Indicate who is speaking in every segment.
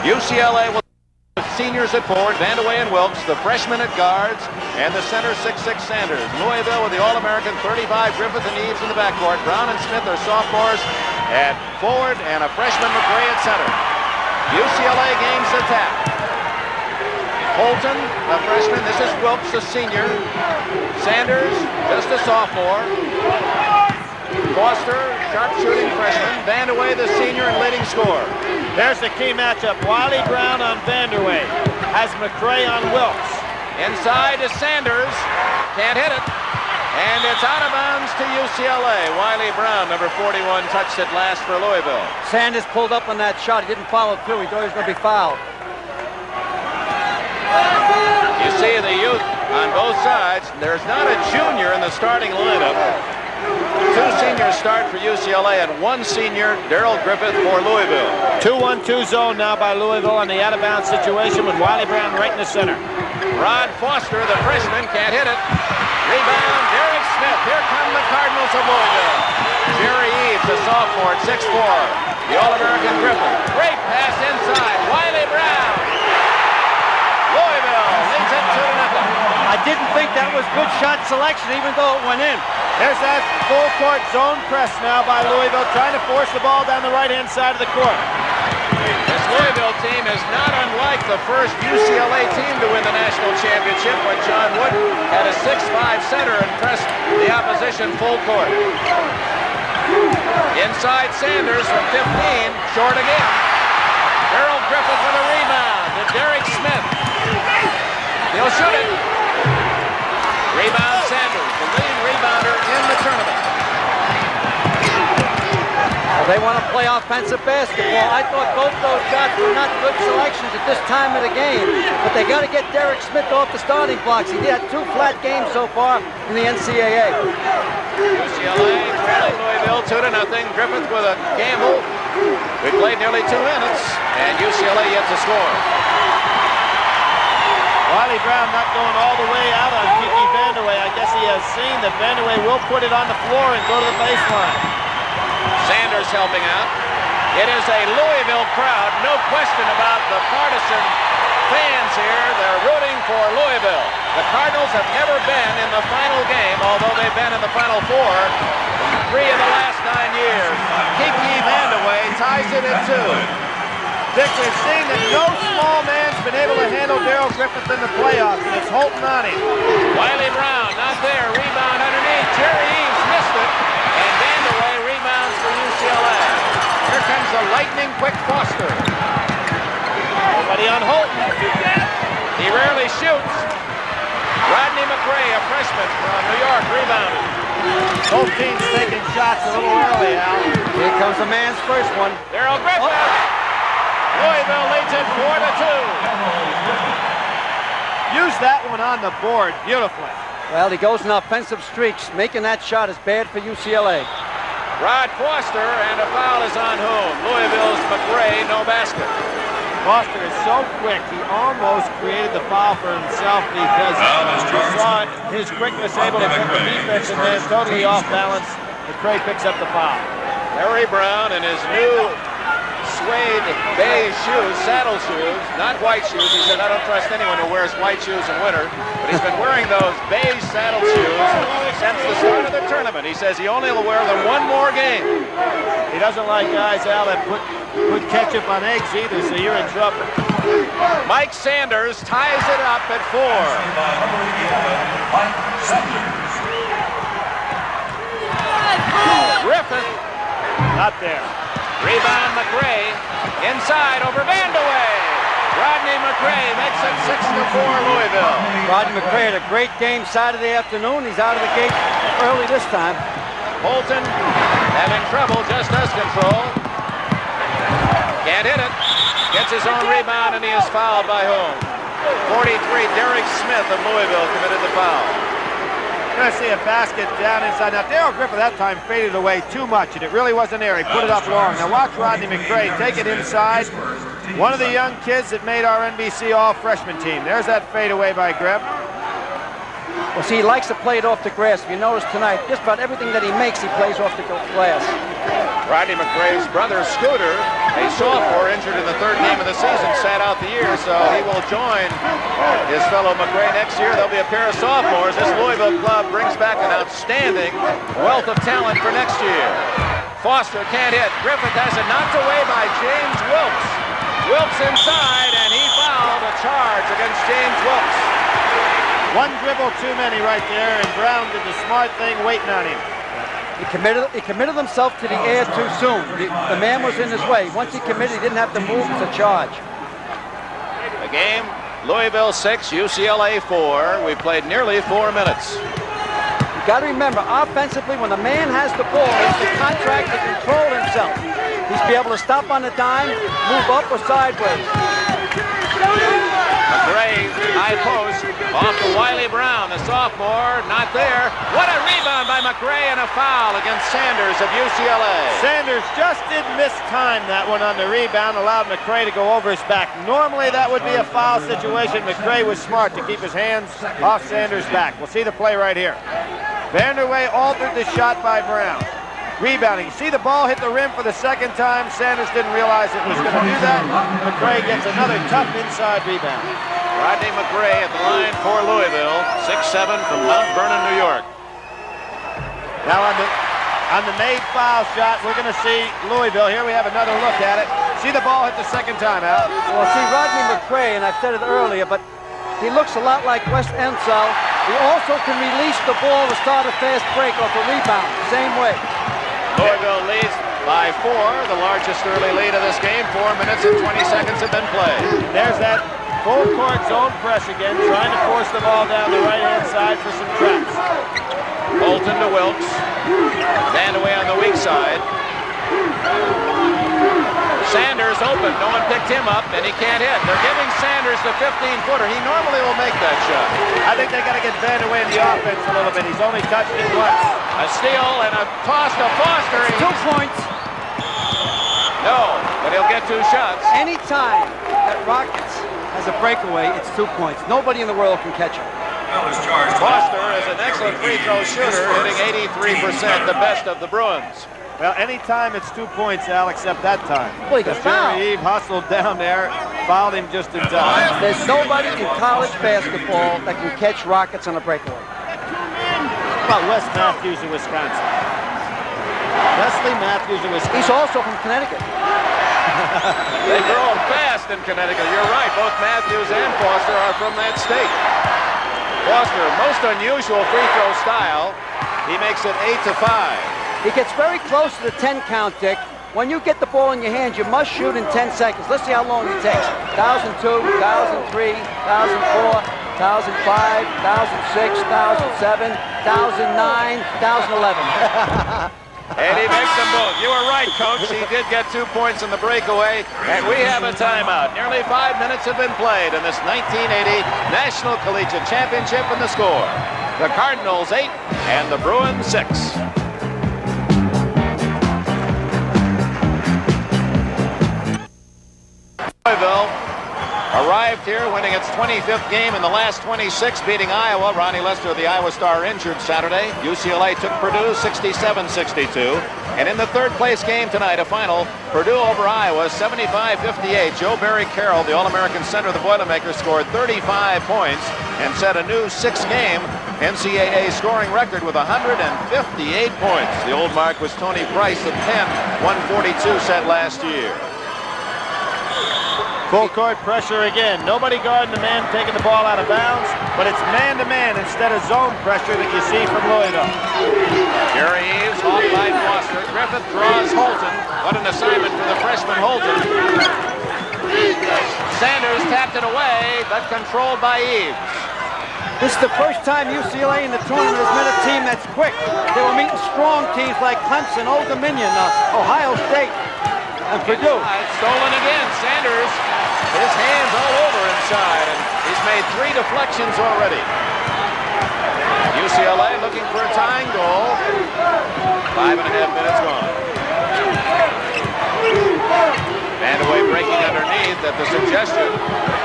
Speaker 1: UCLA will seniors at forward, Vandeweghe and Wilkes, the freshmen at guards, and the center 6'6" Sanders. Louisville with the All-American 35, Griffith and Eves in the backcourt. Brown and Smith are sophomores at forward, and a freshman McRae at center. UCLA gains the tap. Holton, a freshman. This is Wilkes, a senior. Sanders, just a sophomore. Foster, sharpshooting freshman. Vandeweghe, the senior and leading scorer.
Speaker 2: There's the key matchup. Wiley Brown on Vandeweghe. Has McRae on Wilkes.
Speaker 1: Inside is Sanders. Can't hit it. And it's out of bounds to UCLA. Wiley Brown, number 41, touched it last for Louisville.
Speaker 3: Sanders pulled up on that shot. He didn't follow through. He thought he was going to be fouled.
Speaker 1: You see the youth on both sides. There's not a junior in the starting lineup. Two seniors start for UCLA and one senior, Darrell Griffith, for Louisville.
Speaker 2: 2-1-2 zone now by Louisville on the out-of-bounds situation with Wiley Brown right in the center.
Speaker 1: Rod Foster, the freshman, can't hit it. Rebound, Derek Smith. Here come the Cardinals of Louisville. Jerry Eves, a sophomore at 6'4". The All-American Griffith. Great pass inside. Wiley Brown. Louisville leads it 2-0.
Speaker 3: I didn't think that was good shot selection, even though it went in.
Speaker 2: There's that full-court zone press now by Louisville, trying to force the ball down the right-hand side of the court.
Speaker 1: This Louisville team is not unlike the first UCLA team to win the national championship when John Wood had a 6'5" center and pressed the opposition full court. Inside Sanders from 15, short again. Darrell Griffith with a rebound to Derek Smith. He'll shoot it. Rebound Sanders, the leading rebounder in the tournament.
Speaker 3: Well, they want to play offensive basketball. I thought both those shots were not good selections at this time of the game, but they got to get Derek Smith off the starting blocks. He had 2 flat games so far in the NCAA.
Speaker 1: UCLA trailing Louisville 2-0. Griffith with a gamble. We played nearly 2 minutes, and UCLA yet to score.
Speaker 2: Wiley Brown not going all the way out on Kiki Vandeweghe. I guess he has seen that Vandeweghe will put it on the floor and go to the baseline.
Speaker 1: Sanders helping out. It is a Louisville crowd. No question about the partisan fans here. They're rooting for Louisville. The Cardinals have never been in the final game, although they've been in the Final Four 3 of the last 9 years. Kiki Vandeweghe ties it at 2.
Speaker 2: Dick, we've seen that no small man's been able to handle Darrell Griffith in the playoffs, and it's Holton on him.
Speaker 1: Wiley Brown not there. Rebound underneath. Jerry Eves missed it. And Vandeweghe rebounds for UCLA. Here comes the lightning-quick Foster.
Speaker 2: Nobody on Holton.
Speaker 1: He rarely shoots. Rodney McRae, a freshman from New York, rebounded.
Speaker 2: Both teams taking shots a little early, Al.
Speaker 3: Here comes the man's first one.
Speaker 1: Darrell Griffith. Oh. Louisville leads it 4-2.
Speaker 2: Use that one on the board beautifully.
Speaker 3: Well, he goes in offensive streaks. Making that shot is bad for UCLA.
Speaker 1: Rod Foster, and a foul is on whom? Louisville's McRae, no basket.
Speaker 2: Foster is so quick, he almost created the foul for himself because he saw his quickness able to put the defense in there totally off balance. McRae picks up the foul.
Speaker 1: Harry Brown in his new suede beige shoes, saddle shoes, not white shoes. He said, I don't trust anyone who wears white shoes in winter. But he's been wearing those beige saddle shoes since the start of the tournament. He says he only will wear them 1 more game.
Speaker 2: He doesn't like guys, Al, that put ketchup on eggs either, so you're in trouble.
Speaker 1: Mike Sanders ties it up at 4. Griffith.
Speaker 2: Not there.
Speaker 1: Rebound McRae. Inside over Vandeweghe. Rodney McRae makes it 6-4 Louisville.
Speaker 3: Rodney McRae had a great game Saturday afternoon. He's out of the gate early this time.
Speaker 1: Holton having trouble, just does control. Can't hit it. Gets his own rebound, and he is fouled by whom? 43, Derek Smith of Louisville committed the foul.
Speaker 2: You're going to see a basket down inside. Now, Darrell Griffith that time faded away too much, and it really wasn't there. He put it up long. Now, watch Rodney McRae take it inside. One of the young kids that made our NBC all-freshman team. There's that fadeaway by Griff.
Speaker 3: Well, see, he likes to play it off the grass. If you notice tonight, just about everything that he makes, he plays off the glass.
Speaker 1: Rodney McRae's brother, Scooter, a sophomore injured in the 3rd game of the season, sat out the year, so he will join his fellow McRae next year. There'll be a pair of sophomores. This Louisville club brings back an outstanding wealth of talent for next year. Foster can't hit. Griffith has it knocked away by James Wilkes. Wilkes inside, and he fouled. A charge against James Wilkes.
Speaker 2: One dribble too many right there, and Brown did the smart thing waiting on him.
Speaker 3: He committed himself to the air too soon. The man was in his way. Once he committed, he didn't have to move to charge.
Speaker 1: The game, Louisville 6, UCLA 4. We played nearly 4 minutes.
Speaker 3: You got to remember, offensively, when the man has the ball, he's the contract to control himself. He's be able to stop on a dime, move up or sideways.
Speaker 1: McRae, high post, off to Wiley Brown, the sophomore, not there. What a rebound by McRae and a foul against Sanders of UCLA.
Speaker 2: Sanders just did miss time that one on the rebound, allowed McRae to go over his back. Normally that would be a foul situation. McRae was smart to keep his hands off Sanders' back. We'll see the play right here. Vanderway altered the shot by Brown. Rebounding. You see the ball hit the rim for the second time. Sanders didn't realize it was going to do that. McRae gets another tough inside rebound.
Speaker 1: Rodney McRae at the line for Louisville, 6'7" from Mount Vernon, New York.
Speaker 2: Now on the made foul shot, we're going to see Louisville. Here we have another look at it. See the ball hit the second time, Al.
Speaker 3: Well, see, Rodney McRae, and I've said it earlier, but he looks a lot like West Ensel. He also can release the ball to start a fast break off a rebound. Same way.
Speaker 1: Louisville leads by 4, the largest early lead of this game. 4 minutes and 20 seconds have been played.
Speaker 2: There's that full court zone press again, trying to force the ball down the right-hand side for some traps.
Speaker 1: Bolton to Wilkes. Vandaway on the weak side. Sanders open. No one picked him up, and he can't hit. They're giving Sanders the 15-footer. He normally will make that shot.
Speaker 2: I think they got to get Vandaway in the offense a little bit. He's only touched it once.
Speaker 1: A steal and a toss to Foster.
Speaker 3: 2 points.
Speaker 1: No, but he'll get 2 shots.
Speaker 3: Anytime that Rockets has a breakaway, it's 2 points. Nobody in the world can catch him.
Speaker 1: Foster is an excellent free throw shooter, hitting 83%, the best of the Bruins.
Speaker 2: Well, anytime it's 2 points, Al, except that time.
Speaker 3: Well, he got fouled.
Speaker 2: Jerry Eve hustled down there, fouled him just in time.
Speaker 3: There's nobody in college basketball that can catch Rockets on a breakaway.
Speaker 2: How about Wes Matthews in Wisconsin? Wesley Matthews in Wisconsin.
Speaker 3: He's also from Connecticut.
Speaker 1: They grow them fast in Connecticut. You're right. Both Matthews and Foster are from that state. Foster, most unusual free throw style. He makes it 8-5.
Speaker 3: He gets very close to the 10 count, Dick. When you get the ball in your hands, you must shoot in 10 seconds. Let's see how long it takes. 1002, 1003, 1004, 1005, 1006, 1007, 1009, 1011.
Speaker 1: And he makes them both. You were right, Coach. He did get 2 points in the breakaway, and we have a timeout. Nearly 5 minutes have been played in this 1980 National Collegiate Championship, and the score: the Cardinals 8 and the Bruins 6. Louisville arrived here winning its 25th game in the last 26, beating Iowa. Ronnie Lester, the Iowa Star, injured Saturday. UCLA took Purdue 67-62. And in the third place game tonight, a final, Purdue over Iowa 75-58. Joe Barry Carroll, the All-American center of the Boilermakers, scored 35 points and set a new 6-game NCAA scoring record with 158 points. The old mark was Tony Price at 10, 142 set last year.
Speaker 2: Full court pressure again. Nobody guarding the man taking the ball out of bounds, but it's man-to-man instead of zone pressure that you see from Louisville.
Speaker 1: Jerry Eves off by Foster. Griffith draws Holton. What an assignment for the freshman Holton. Sanders tapped it away, but controlled by Eves.
Speaker 3: This is the first time UCLA in the tournament has met a team that's quick. They were meeting strong teams like Clemson, Old Dominion, Ohio State, and Purdue.
Speaker 1: Stolen again. Sanders, his hands all over inside, and he's made 3 deflections already. UCLA looking for a tying goal. 5.5 minutes gone. Vandaway breaking underneath at the suggestion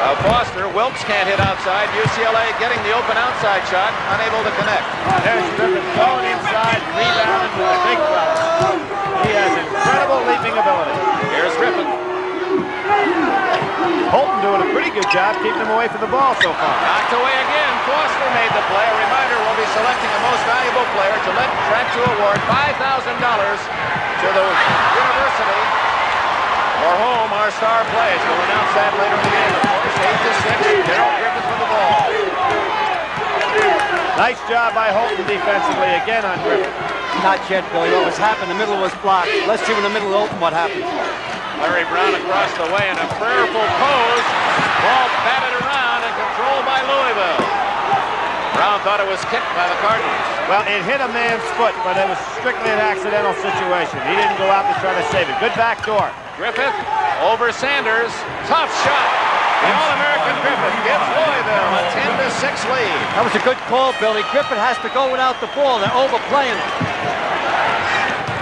Speaker 1: of Foster. Wilkes can't hit outside. UCLA getting the open outside shot, unable to connect.
Speaker 2: There's Griffith going inside, rebounding with a big foul. He has incredible leaping ability.
Speaker 1: Here's Griffith.
Speaker 2: Holton pretty good job keeping them away from the ball so far.
Speaker 1: Knocked away again. Foster made the play. A reminder, we'll be selecting the most valuable player to let Track 2 award $5,000 to the university for whom our star plays. We'll announce that later in the game. Of course, 8-6, Darrell Griffith with the ball.
Speaker 2: Nice job by Holton defensively again on Griffith.
Speaker 3: Not yet, Billy. What was happening, the middle was blocked. Let's see when the middle open what happens.
Speaker 1: Larry Brown across the way in a prayerful pose. Ball batted around and controlled by Louisville. Brown thought it was kicked by the Cardinals.
Speaker 2: Well, it hit a man's foot, but it was strictly an accidental situation. He didn't go out to try to save it. Good back door.
Speaker 1: Griffith over Sanders. Tough shot. The All-American Griffith gives Louisville a 10-6 lead.
Speaker 3: That was a good call, Billy. Griffith has to go without the ball. They're overplaying him.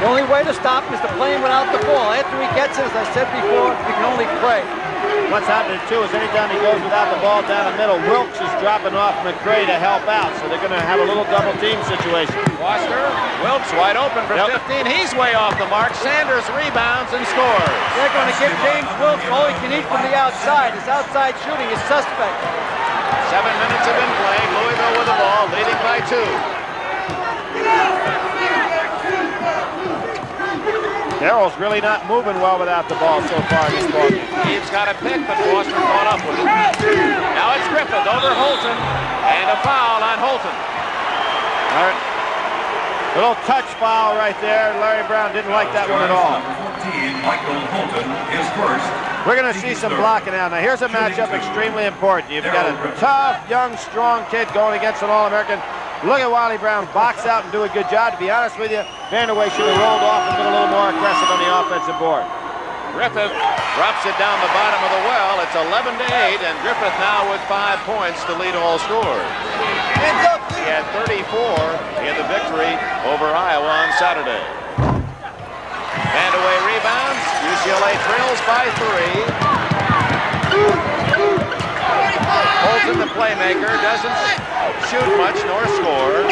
Speaker 3: The only way to stop him is to play him without the ball. After he gets it, as I said before, you can only pray.
Speaker 2: What's happening, too, is anytime he goes without the ball down the middle, Wilkes is dropping off McCray to help out, so they're going to have a little double-team situation.
Speaker 1: Foster, Wilkes wide open for 15. He's way off the mark. Sanders rebounds and scores.
Speaker 3: They're going to give James Wilkes all he can eat from the outside. His outside shooting is suspect.
Speaker 1: 7 minutes have been played. Louisville with the ball, leading by 2.
Speaker 2: Darrell's really not moving well without the ball so far in this ball game.
Speaker 1: He's got a pick, but Foster caught up with it. Now it's Griffith over Holton, and a foul on Holton.
Speaker 2: All right. Little touch foul right there. Larry Brown didn't like that one at all. We're going to see some blocking out. Now, here's a matchup extremely important. You've got a tough, young, strong kid going against an All-American. Look at Wiley Brown box out and do a good job. To be honest with you, Vanderway should have rolled off and been a little more aggressive on the offensive board.
Speaker 1: Griffith drops it down the bottom of the well. It's 11-8, and Griffith now with 5 points to lead all scorers. He had 34 in the victory over Iowa on Saturday. Vandaway rebounds. UCLA trails by 3. Holton, the playmaker, doesn't shoot much nor score.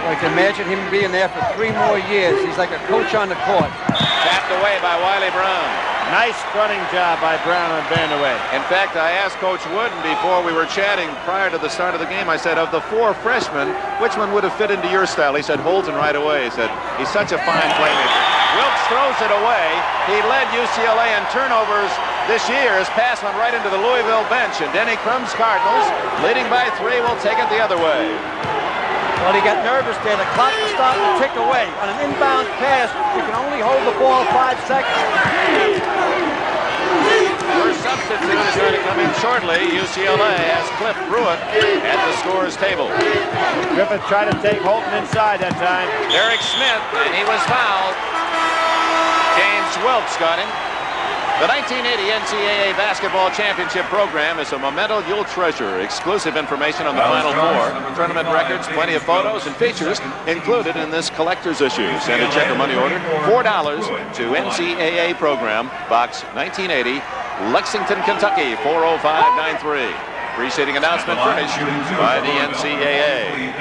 Speaker 3: I can imagine him being there for 3 more years. He's like a coach on the court.
Speaker 1: Tapped away by Wiley Brown.
Speaker 2: Nice fronting job by Brown on Vandaway.
Speaker 1: In fact, I asked Coach Wooden before we were chatting prior to the start of the game, I said, of the 4 freshmen, which one would have fit into your style? He said, Holton right away. He said, he's such a fine playmaker. Wilkes throws it away. He led UCLA in turnovers this year. His pass went right into the Louisville bench, and Denny Crum's Cardinals, leading by 3, will take it the other way.
Speaker 3: Well, he got nervous there. The clock was starting to tick away. On an inbound pass, you can only hold the ball 5 seconds.
Speaker 1: First substitute is going to come in shortly. UCLA has Cliff Pruitt at the scorer's table.
Speaker 2: Griffith tried to take Holton inside that time.
Speaker 1: Derek Smith, and he was fouled. James Wilkes got him. The 1980 NCAA Basketball Championship program is a memento you'll treasure. Exclusive information on the Final Four, tournament records, plenty of photos and features included in this collector's issue. Send a check or money order, $4 to NCAA Program, Box 1980, Lexington, Kentucky, 40593. Preceding announcement furnished by the NCAA.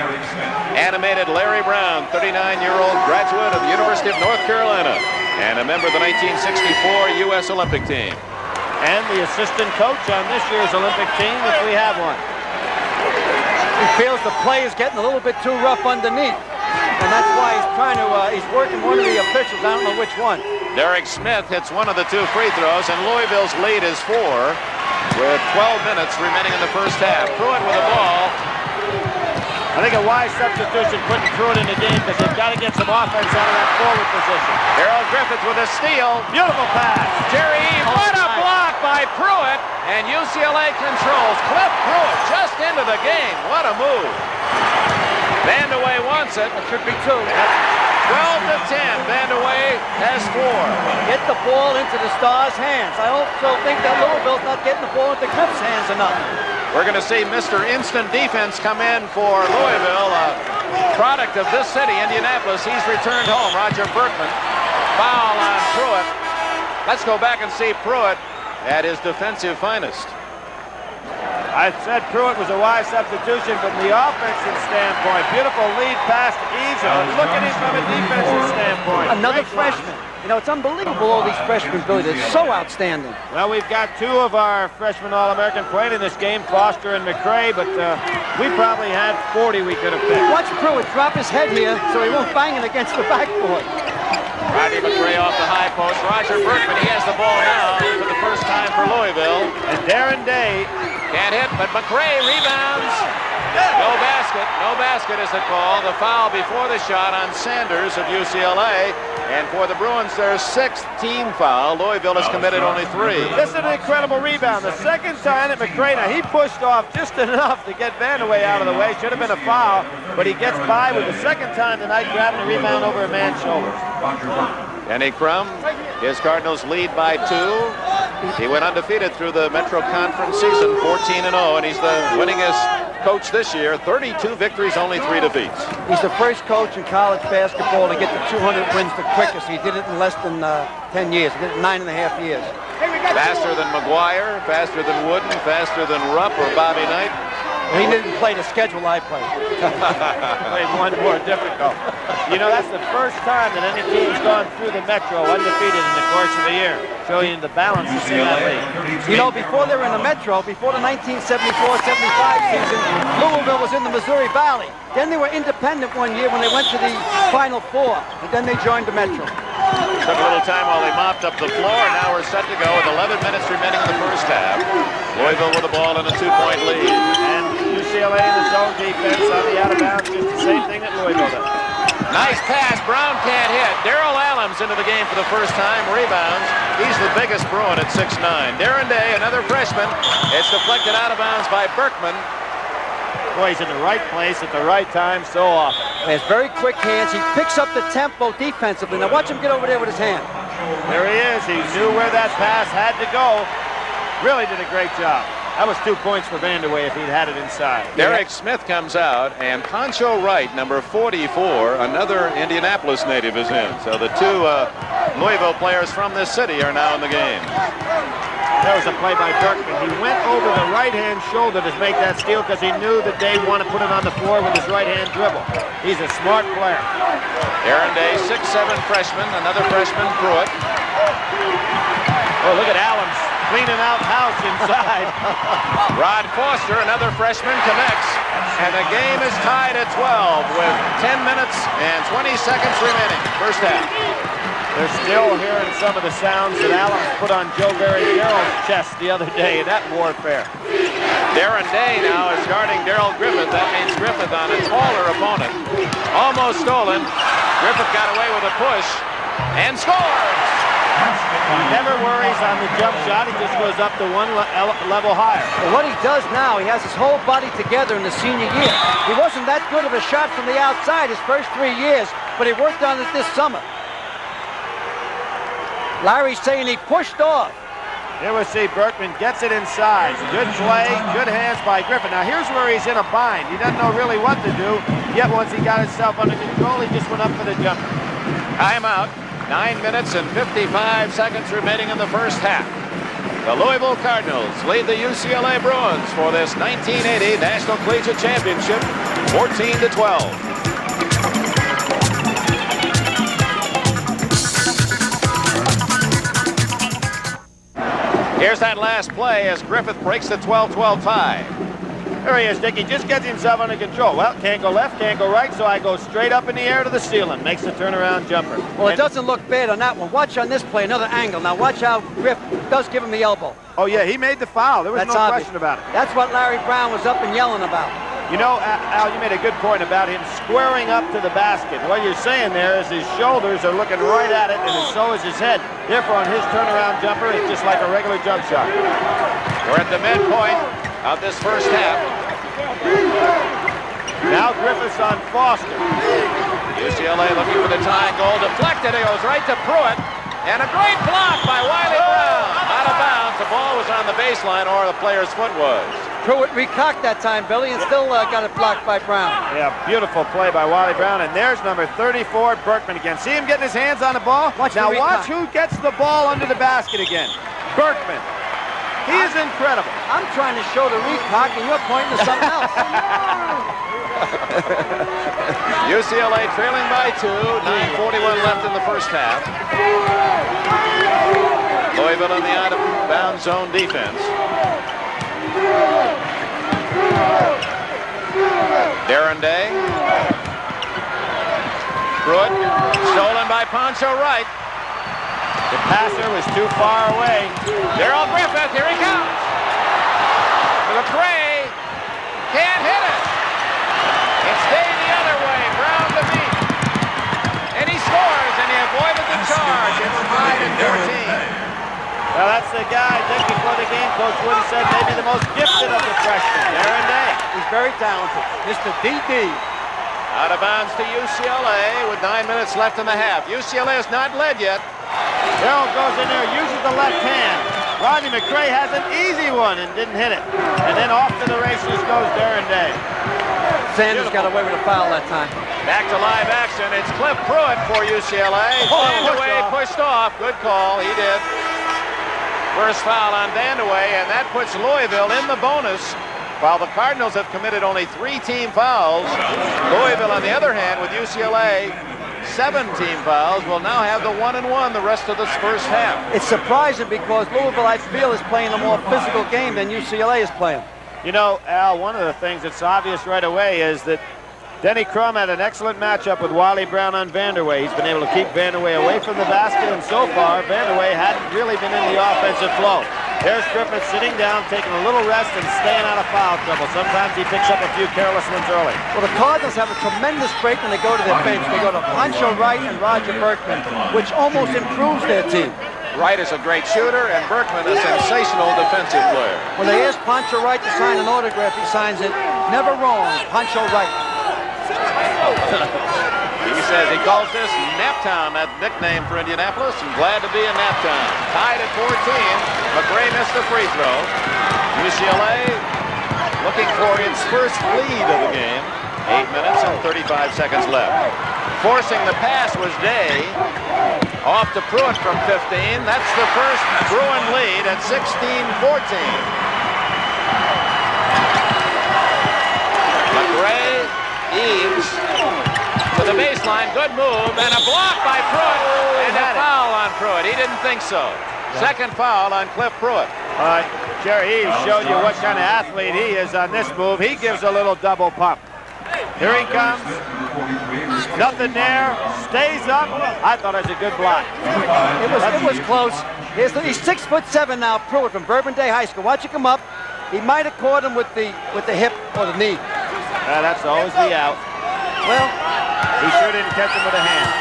Speaker 1: Animated Larry Brown, 39-year-old graduate of the University of North Carolina and a member of the 1964 U.S. Olympic team.
Speaker 2: And the assistant coach on this year's Olympic team, if we have one.
Speaker 3: He feels the play is getting a little bit too rough underneath. And that's why he's trying to, he's working one of the officials. I don't know which one.
Speaker 1: Derek Smith hits one of the 2 free throws, and Louisville's lead is 4 with 12 minutes remaining in the first half. Pruitt with the ball.
Speaker 2: I think a wise substitution putting Pruitt in the game because they've got to get some offense out of that forward position.
Speaker 1: Darrell Griffith with a steal.
Speaker 2: Beautiful pass.
Speaker 1: Jerry Eve, what a block by Pruitt, and UCLA controls. Cliff Pruitt just into the game. What a move. Vandaway wants it.
Speaker 3: It should be 2.
Speaker 1: 12-10. Vandaway has 4.
Speaker 3: Get the ball into the Stars' hands. I also think that Louisville's not getting the ball into Griff's hands enough.
Speaker 1: We're going to see Mr. Instant Defense come in for Louisville, a product of this city, Indianapolis. He's returned home, Roger Berkman. Foul on Pruitt. Let's go back and see Pruitt at his defensive finest.
Speaker 2: I said Pruitt was a wise substitution from the offensive standpoint. Beautiful lead pass to Eves. Look at him from a defensive standpoint.
Speaker 3: Another freshman. You know, it's unbelievable, all these freshmen, Billy. They're so outstanding.
Speaker 2: Well, we've got 2 of our freshman All-American playing in this game, Foster and McCray, but we probably had 40 we could have picked.
Speaker 3: Watch Pruitt drop his head here so he won't bang it against the backboard.
Speaker 1: Rodney McCray off the high post. Roger Berkman, he has the ball now for the first time for Louisville.
Speaker 2: And Darren Day
Speaker 1: can't hit, but McCray rebounds. No basket. No basket is the call. The foul before the shot on Sanders of UCLA. And for the Bruins, their 6th team foul. Louisville has committed only 3.
Speaker 2: This is an incredible rebound. The second time that McCray, now he pushed off just enough to get Vandeweghe out of the way. Should have been a foul, but he gets by with the second time tonight, grabbing a rebound over a man's shoulders.
Speaker 1: Denny Crum, his Cardinals lead by 2. He went undefeated through the Metro Conference season, 14-0, and he's the winningest coach this year. 32 victories, only 3 defeats.
Speaker 3: He's the first coach in college basketball to get to 200 wins the quickest. He did it in less than 10 years. He did it in 9.5 years.
Speaker 1: Faster than McGuire, faster than Wooden, faster than Rupp or Bobby Knight.
Speaker 3: He didn't play the schedule I played.
Speaker 2: Played one more difficult. You know, that's the first time that any team's gone through the Metro undefeated in the course of a year. Showing the balance that's in that league.
Speaker 3: You know, before they were in the Metro, before the 1974-75 season, Louisville was in the Missouri Valley. Then they were independent one year when they went to the Final Four, and then they joined the Metro.
Speaker 1: Took a little time while they mopped up the floor. Now we're set to go with 11 minutes remaining in the first half. Louisville with the ball and a 2-point lead.
Speaker 2: And UCLA in the zone defense on the out of bounds, just the same thing that Louisville does.
Speaker 1: Nice pass. Brown can't hit. Darrell Allums into the game for the first time. Rebounds. He's the biggest Bruin at 6'9". Darren Day, another freshman. It's deflected out of bounds by Berkman.
Speaker 2: Boy, he's in the right place at the right time so often.
Speaker 3: He has very quick hands. He picks up the tempo defensively. Now watch him get over there with his hand.
Speaker 2: There he is. He knew where that pass had to go. Really did a great job. That was 2 points for Vandeweghe if he'd had it inside.
Speaker 1: Derek Smith comes out, and Poncho Wright, number 44, another Indianapolis native, is in. So the 2 Louisville players from this city are now in the game.
Speaker 2: That was a play by Berkman. He went over the right-hand shoulder to make that steal because he knew that Dave wanted to put it on the floor with his right-hand dribble. He's a smart player.
Speaker 1: Darren Day, 6'7" freshman, another freshman, Pruitt.
Speaker 2: Oh, look at Allums cleaning out house inside.
Speaker 1: Rod Foster, another freshman, connects. And the game is tied at 12 with 10 minutes and 20 seconds remaining. First half.
Speaker 2: They're still hearing some of the sounds that Allums put on Joe Barry-Darrell's chest the other day in that warfare.
Speaker 1: Darren Day now is guarding Darrell Griffith. That means Griffith on a taller opponent. Almost stolen. Griffith got away with a push and scores.
Speaker 2: He never worries on the jump shot. He just goes up to one level higher.
Speaker 3: But what he does now, he has his whole body together in the senior year. He wasn't that good of a shot from the outside his first 3 years, but he worked on it this summer. Larry's saying he pushed off.
Speaker 2: Here we see Berkman gets it inside. Good play, good hands by Griffin. Now here's where he's in a bind. He doesn't know really what to do, yet once he got himself under control, he just went up for the jumper.
Speaker 1: Timeout. 9 minutes and 55 seconds remaining in the first half. The Louisville Cardinals lead the UCLA Bruins for this 1980 National Collegiate Championship, 14-12. Here's that last play as Griffith breaks the 12-12 tie.
Speaker 2: There he is, Dick. He just gets himself under control. Well, can't go left, can't go right, so I go straight up in the air to the ceiling. Makes the turnaround jumper.
Speaker 3: Well, it doesn't look bad on that one. Watch on this play, another angle. Now watch how Griff does give him the elbow.
Speaker 2: Oh, yeah, he made the foul. There was no question about it.
Speaker 3: That's what Larry Brown was up and yelling about.
Speaker 2: You know, Al, you made a good point about him squaring up to the basket. What you're saying there is his shoulders are looking right at it, and so is his head. Therefore, on his turnaround jumper, it's just like a regular jump shot.
Speaker 1: We're at the midpoint of this first half.
Speaker 2: Now Griffith's on Foster.
Speaker 1: UCLA looking for the tying goal. Deflected. It goes right to Pruitt. And a great block by Wiley Brown. Out of bounds. The ball was on the baseline, or the player's foot was.
Speaker 3: Pruitt recocked that time, Billy, and still got it blocked by Brown.
Speaker 2: Yeah, beautiful play by Wiley Brown. And there's number 34, Berkman again. See him getting his hands on the ball?
Speaker 3: Watch
Speaker 2: who gets the ball under the basket again. Berkman. He is incredible.
Speaker 3: I'm trying to show the recock, and you're pointing to something else.
Speaker 1: UCLA trailing by 2, 9:41 left in the first half. Louisville in the out-of-bounds zone defense. Darren Day. Pruitt, stolen by Pancho Wright.
Speaker 2: The passer was too far away.
Speaker 1: Darrell Griffith, here he comes. McRae can't hit it. It stayed the other way, Brown to beat. And he scores, and he avoided the charge. It's 5-14.
Speaker 2: Well, that's the guy just before the game, Coach Wood said maybe the most gifted of the freshmen, Darren Day.
Speaker 3: He's very talented. Mr. DD.
Speaker 1: Out of bounds to UCLA with 9 minutes left in the half. UCLA has not led yet.
Speaker 2: Darrell goes in there, uses the left hand. Rodney McRae has an easy one and didn't hit it. And then off to the races goes Darren Day.
Speaker 3: Sanders got away with a foul that time.
Speaker 1: Back to live action. It's Cliff Pruitt for UCLA. Vandeweghe pushed off. Good call. He did. First foul on Vandeweghe, and that puts Louisville in the bonus. While the Cardinals have committed only 3 team fouls, Louisville, on the other hand, with UCLA, 7 team fouls, will now have the 1-1 the rest of this first half.
Speaker 3: It's surprising because Louisville, I feel, is playing a more physical game than UCLA is playing.
Speaker 2: You know, Al, one of the things that's obvious right away is that Denny Crum had an excellent matchup with Wally Brown on Vandeweghe. He's been able to keep Vandeweghe away from the basket, and so far, Vandeweghe hadn't really been in the offensive flow. There's Griffith sitting down, taking a little rest, and staying out of foul trouble. Sometimes he picks up a few careless ones early.
Speaker 3: Well, the Cardinals have a tremendous break when they go to their bench. They go to Pancho Wright and Roger Berkman, which almost improves their team.
Speaker 1: Wright is a great shooter, and Berkman a sensational defensive player.
Speaker 3: When they ask Pancho Wright to sign an autograph, he signs it. Never wrong, Pancho Wright.
Speaker 1: He says he calls this Naptown, that nickname for Indianapolis, and glad to be in Naptown. Tied at 14. McRae missed the free throw. UCLA looking for its first lead of the game. 8 minutes and 35 seconds left. Forcing the pass was Day. Off to Pruitt from 15. That's the first Bruin lead at 16-14. McRae, Eves to the baseline. Good move. And a block by Pruitt. And a foul on Pruitt. He didn't think so. Second foul on Cliff Pruitt.
Speaker 2: All right, Jerry Eves showed you what kind of athlete he is on this move. He gives a little double pump. Here he comes. Nothing there. Stays up. I thought it was a good block.
Speaker 3: It was close. He's 6'7" now, Pruitt from Bourbon Day High School. Watch it come up. He might have caught him with the hip or the knee.
Speaker 2: That's always the out.
Speaker 3: Well,
Speaker 2: he sure didn't catch him with a hand.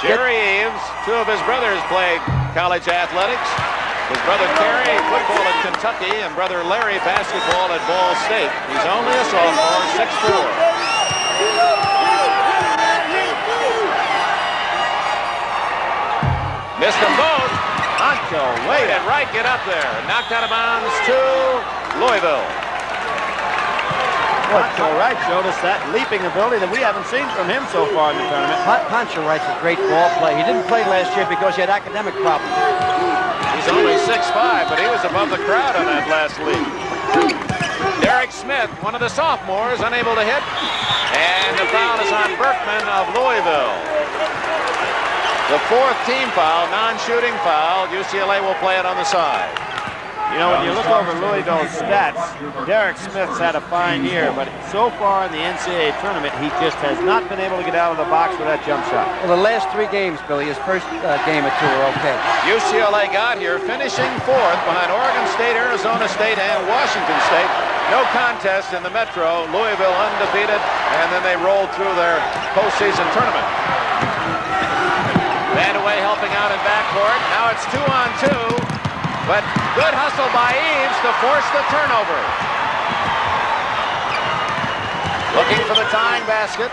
Speaker 1: Jerry Eves, 2 of his brothers played college athletics. His brother Terry, football at Kentucky, and brother Larry, basketball at Ball State. He's only a sophomore, 6'4". Missed them both.
Speaker 2: Pancho, wait.
Speaker 1: And Wright get up there. Knocked out of bounds to Louisville.
Speaker 2: Pancho Wright showed us that leaping ability that we haven't seen from him so far in the tournament.
Speaker 3: Pancho Wright's a great ball player. He didn't play last year because he had academic problems.
Speaker 1: He's only 6'5", but he was above the crowd on that last league. Derek Smith, one of the sophomores, unable to hit. And the foul is on Berkman of Louisville. The 4th team foul, non-shooting foul. UCLA will play it on the side.
Speaker 2: You know, when you look over Louisville's stats, Derek Smith's had a fine year, but so far in the NCAA tournament, he just has not been able to get out of the box with that jump shot.
Speaker 3: Well, the last 3 games, Billy, his first game or 2 were okay.
Speaker 1: UCLA got here, finishing 4th behind Oregon State, Arizona State, and Washington State. No contest in the Metro. Louisville undefeated, and then they rolled through their postseason tournament. Vandeweghe helping out in backcourt. Now it's 2-on-2. But good hustle by Eves to force the turnover. Looking for the tying basket.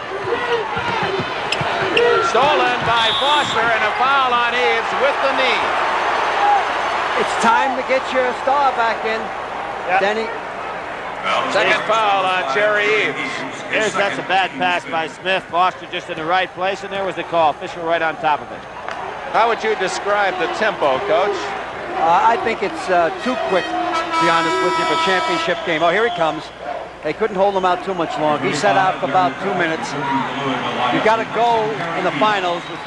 Speaker 1: Stolen by Foster, and a foul on Eves with the knee.
Speaker 3: It's time to get your star back in, Denny.
Speaker 1: Second foul on Jerry Eves.
Speaker 2: That's a bad pass by Smith. Foster just in the right place, and there was the call. Fisher right on top of it.
Speaker 1: How would you describe the tempo, Coach?
Speaker 3: I think it's too quick, to be honest with you, for a championship game. Oh, here he comes. They couldn't hold him out too much longer. He sat out for about 2 minutes. You got to go in the finals with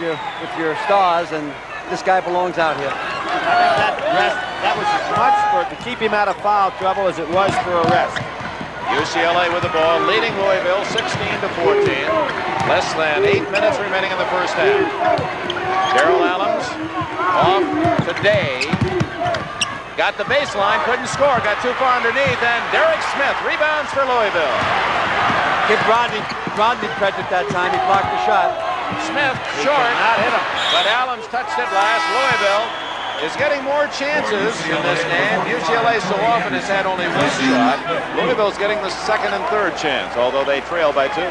Speaker 3: your stars, and this guy belongs out here.
Speaker 2: I think that was as much to keep him out of foul trouble as it was for a rest.
Speaker 1: UCLA with the ball, leading Louisville 16-14. Less than 8 minutes remaining in the first half. Darrell Allums off today. Got the baseline, couldn't score, got too far underneath, and Derek Smith rebounds for Louisville.
Speaker 3: Give Rodney credit that time. He blocked the shot.
Speaker 1: Smith short,
Speaker 2: Not hit him.
Speaker 1: but Allums touched it last. Louisville is getting more chances in this game. UCLA so often has had only one shot. Louisville's getting the second and third chance, although they trail by 2.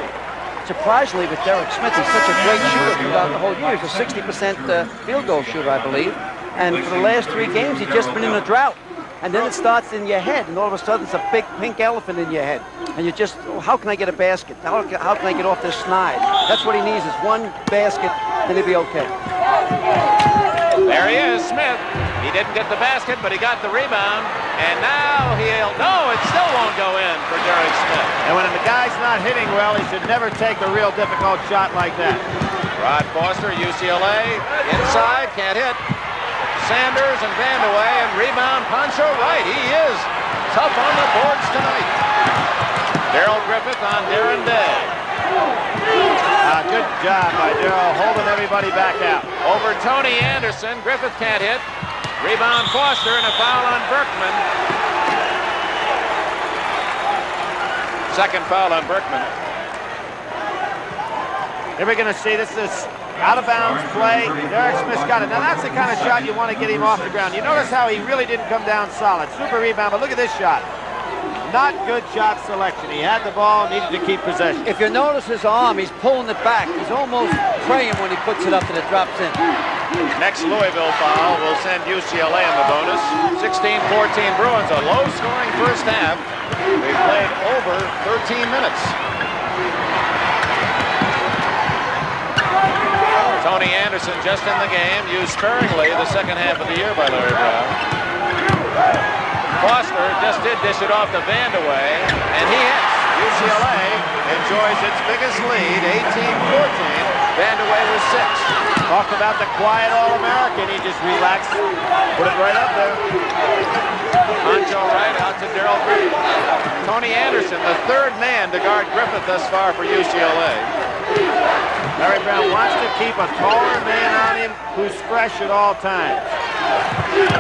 Speaker 3: Surprisingly, with Derek Smith, he's such a great shooter throughout the whole year. He's a 60% field goal shooter, I believe. And for the last 3 games, he's just been in a drought. And then it starts in your head, and all of a sudden it's a big pink elephant in your head. And you just, oh, how can I get a basket? How can I get off this snide? That's what he needs, is one basket, then he'll be okay.
Speaker 1: There he is, Smith. He didn't get the basket, but he got the rebound. And now no, it still won't go in for Derek Smith.
Speaker 2: And when the guy's not hitting well, he should never take a real difficult shot like that.
Speaker 1: Rod Foster, UCLA, inside, can't hit. Sanders and Vandeweghe, and rebound Pancho Wright. He is tough on the boards tonight. Darrell Griffith on Darren Day.
Speaker 2: Good job by Darrell, holding everybody back out.
Speaker 1: Over Tony Anderson, Griffith can't hit. Rebound Foster, and a foul on Berkman. Second foul on Berkman.
Speaker 2: Here we're going to see, this is out of bounds play. Derek Smith's got it. Now that's the kind of shot you want to get him off the ground. You notice how he really didn't come down solid. Super rebound, but look at this shot. Not good shot selection. He had the ball, needed to keep possession.
Speaker 3: If you notice his arm, he's pulling it back. He's almost praying when he puts it up and it drops in.
Speaker 1: Next Louisville foul will send UCLA in the bonus. 16-14 Bruins, a low-scoring first half. They played over 13 minutes. Tony Anderson just in the game, used sparingly the second half of the year by Larry Brown. Foster just did dish it off to Vandeweghe, and he hits. UCLA enjoys its biggest lead, 18-14. Vandeweghe was 6.
Speaker 2: Talk about the quiet All-American. He just relaxed, put it right up there.
Speaker 1: Pancho Wright out to Darrell Griffith. Tony Anderson, the third man to guard Griffith thus far for UCLA.
Speaker 2: Larry Brown wants to keep a taller man on him who's fresh at all times.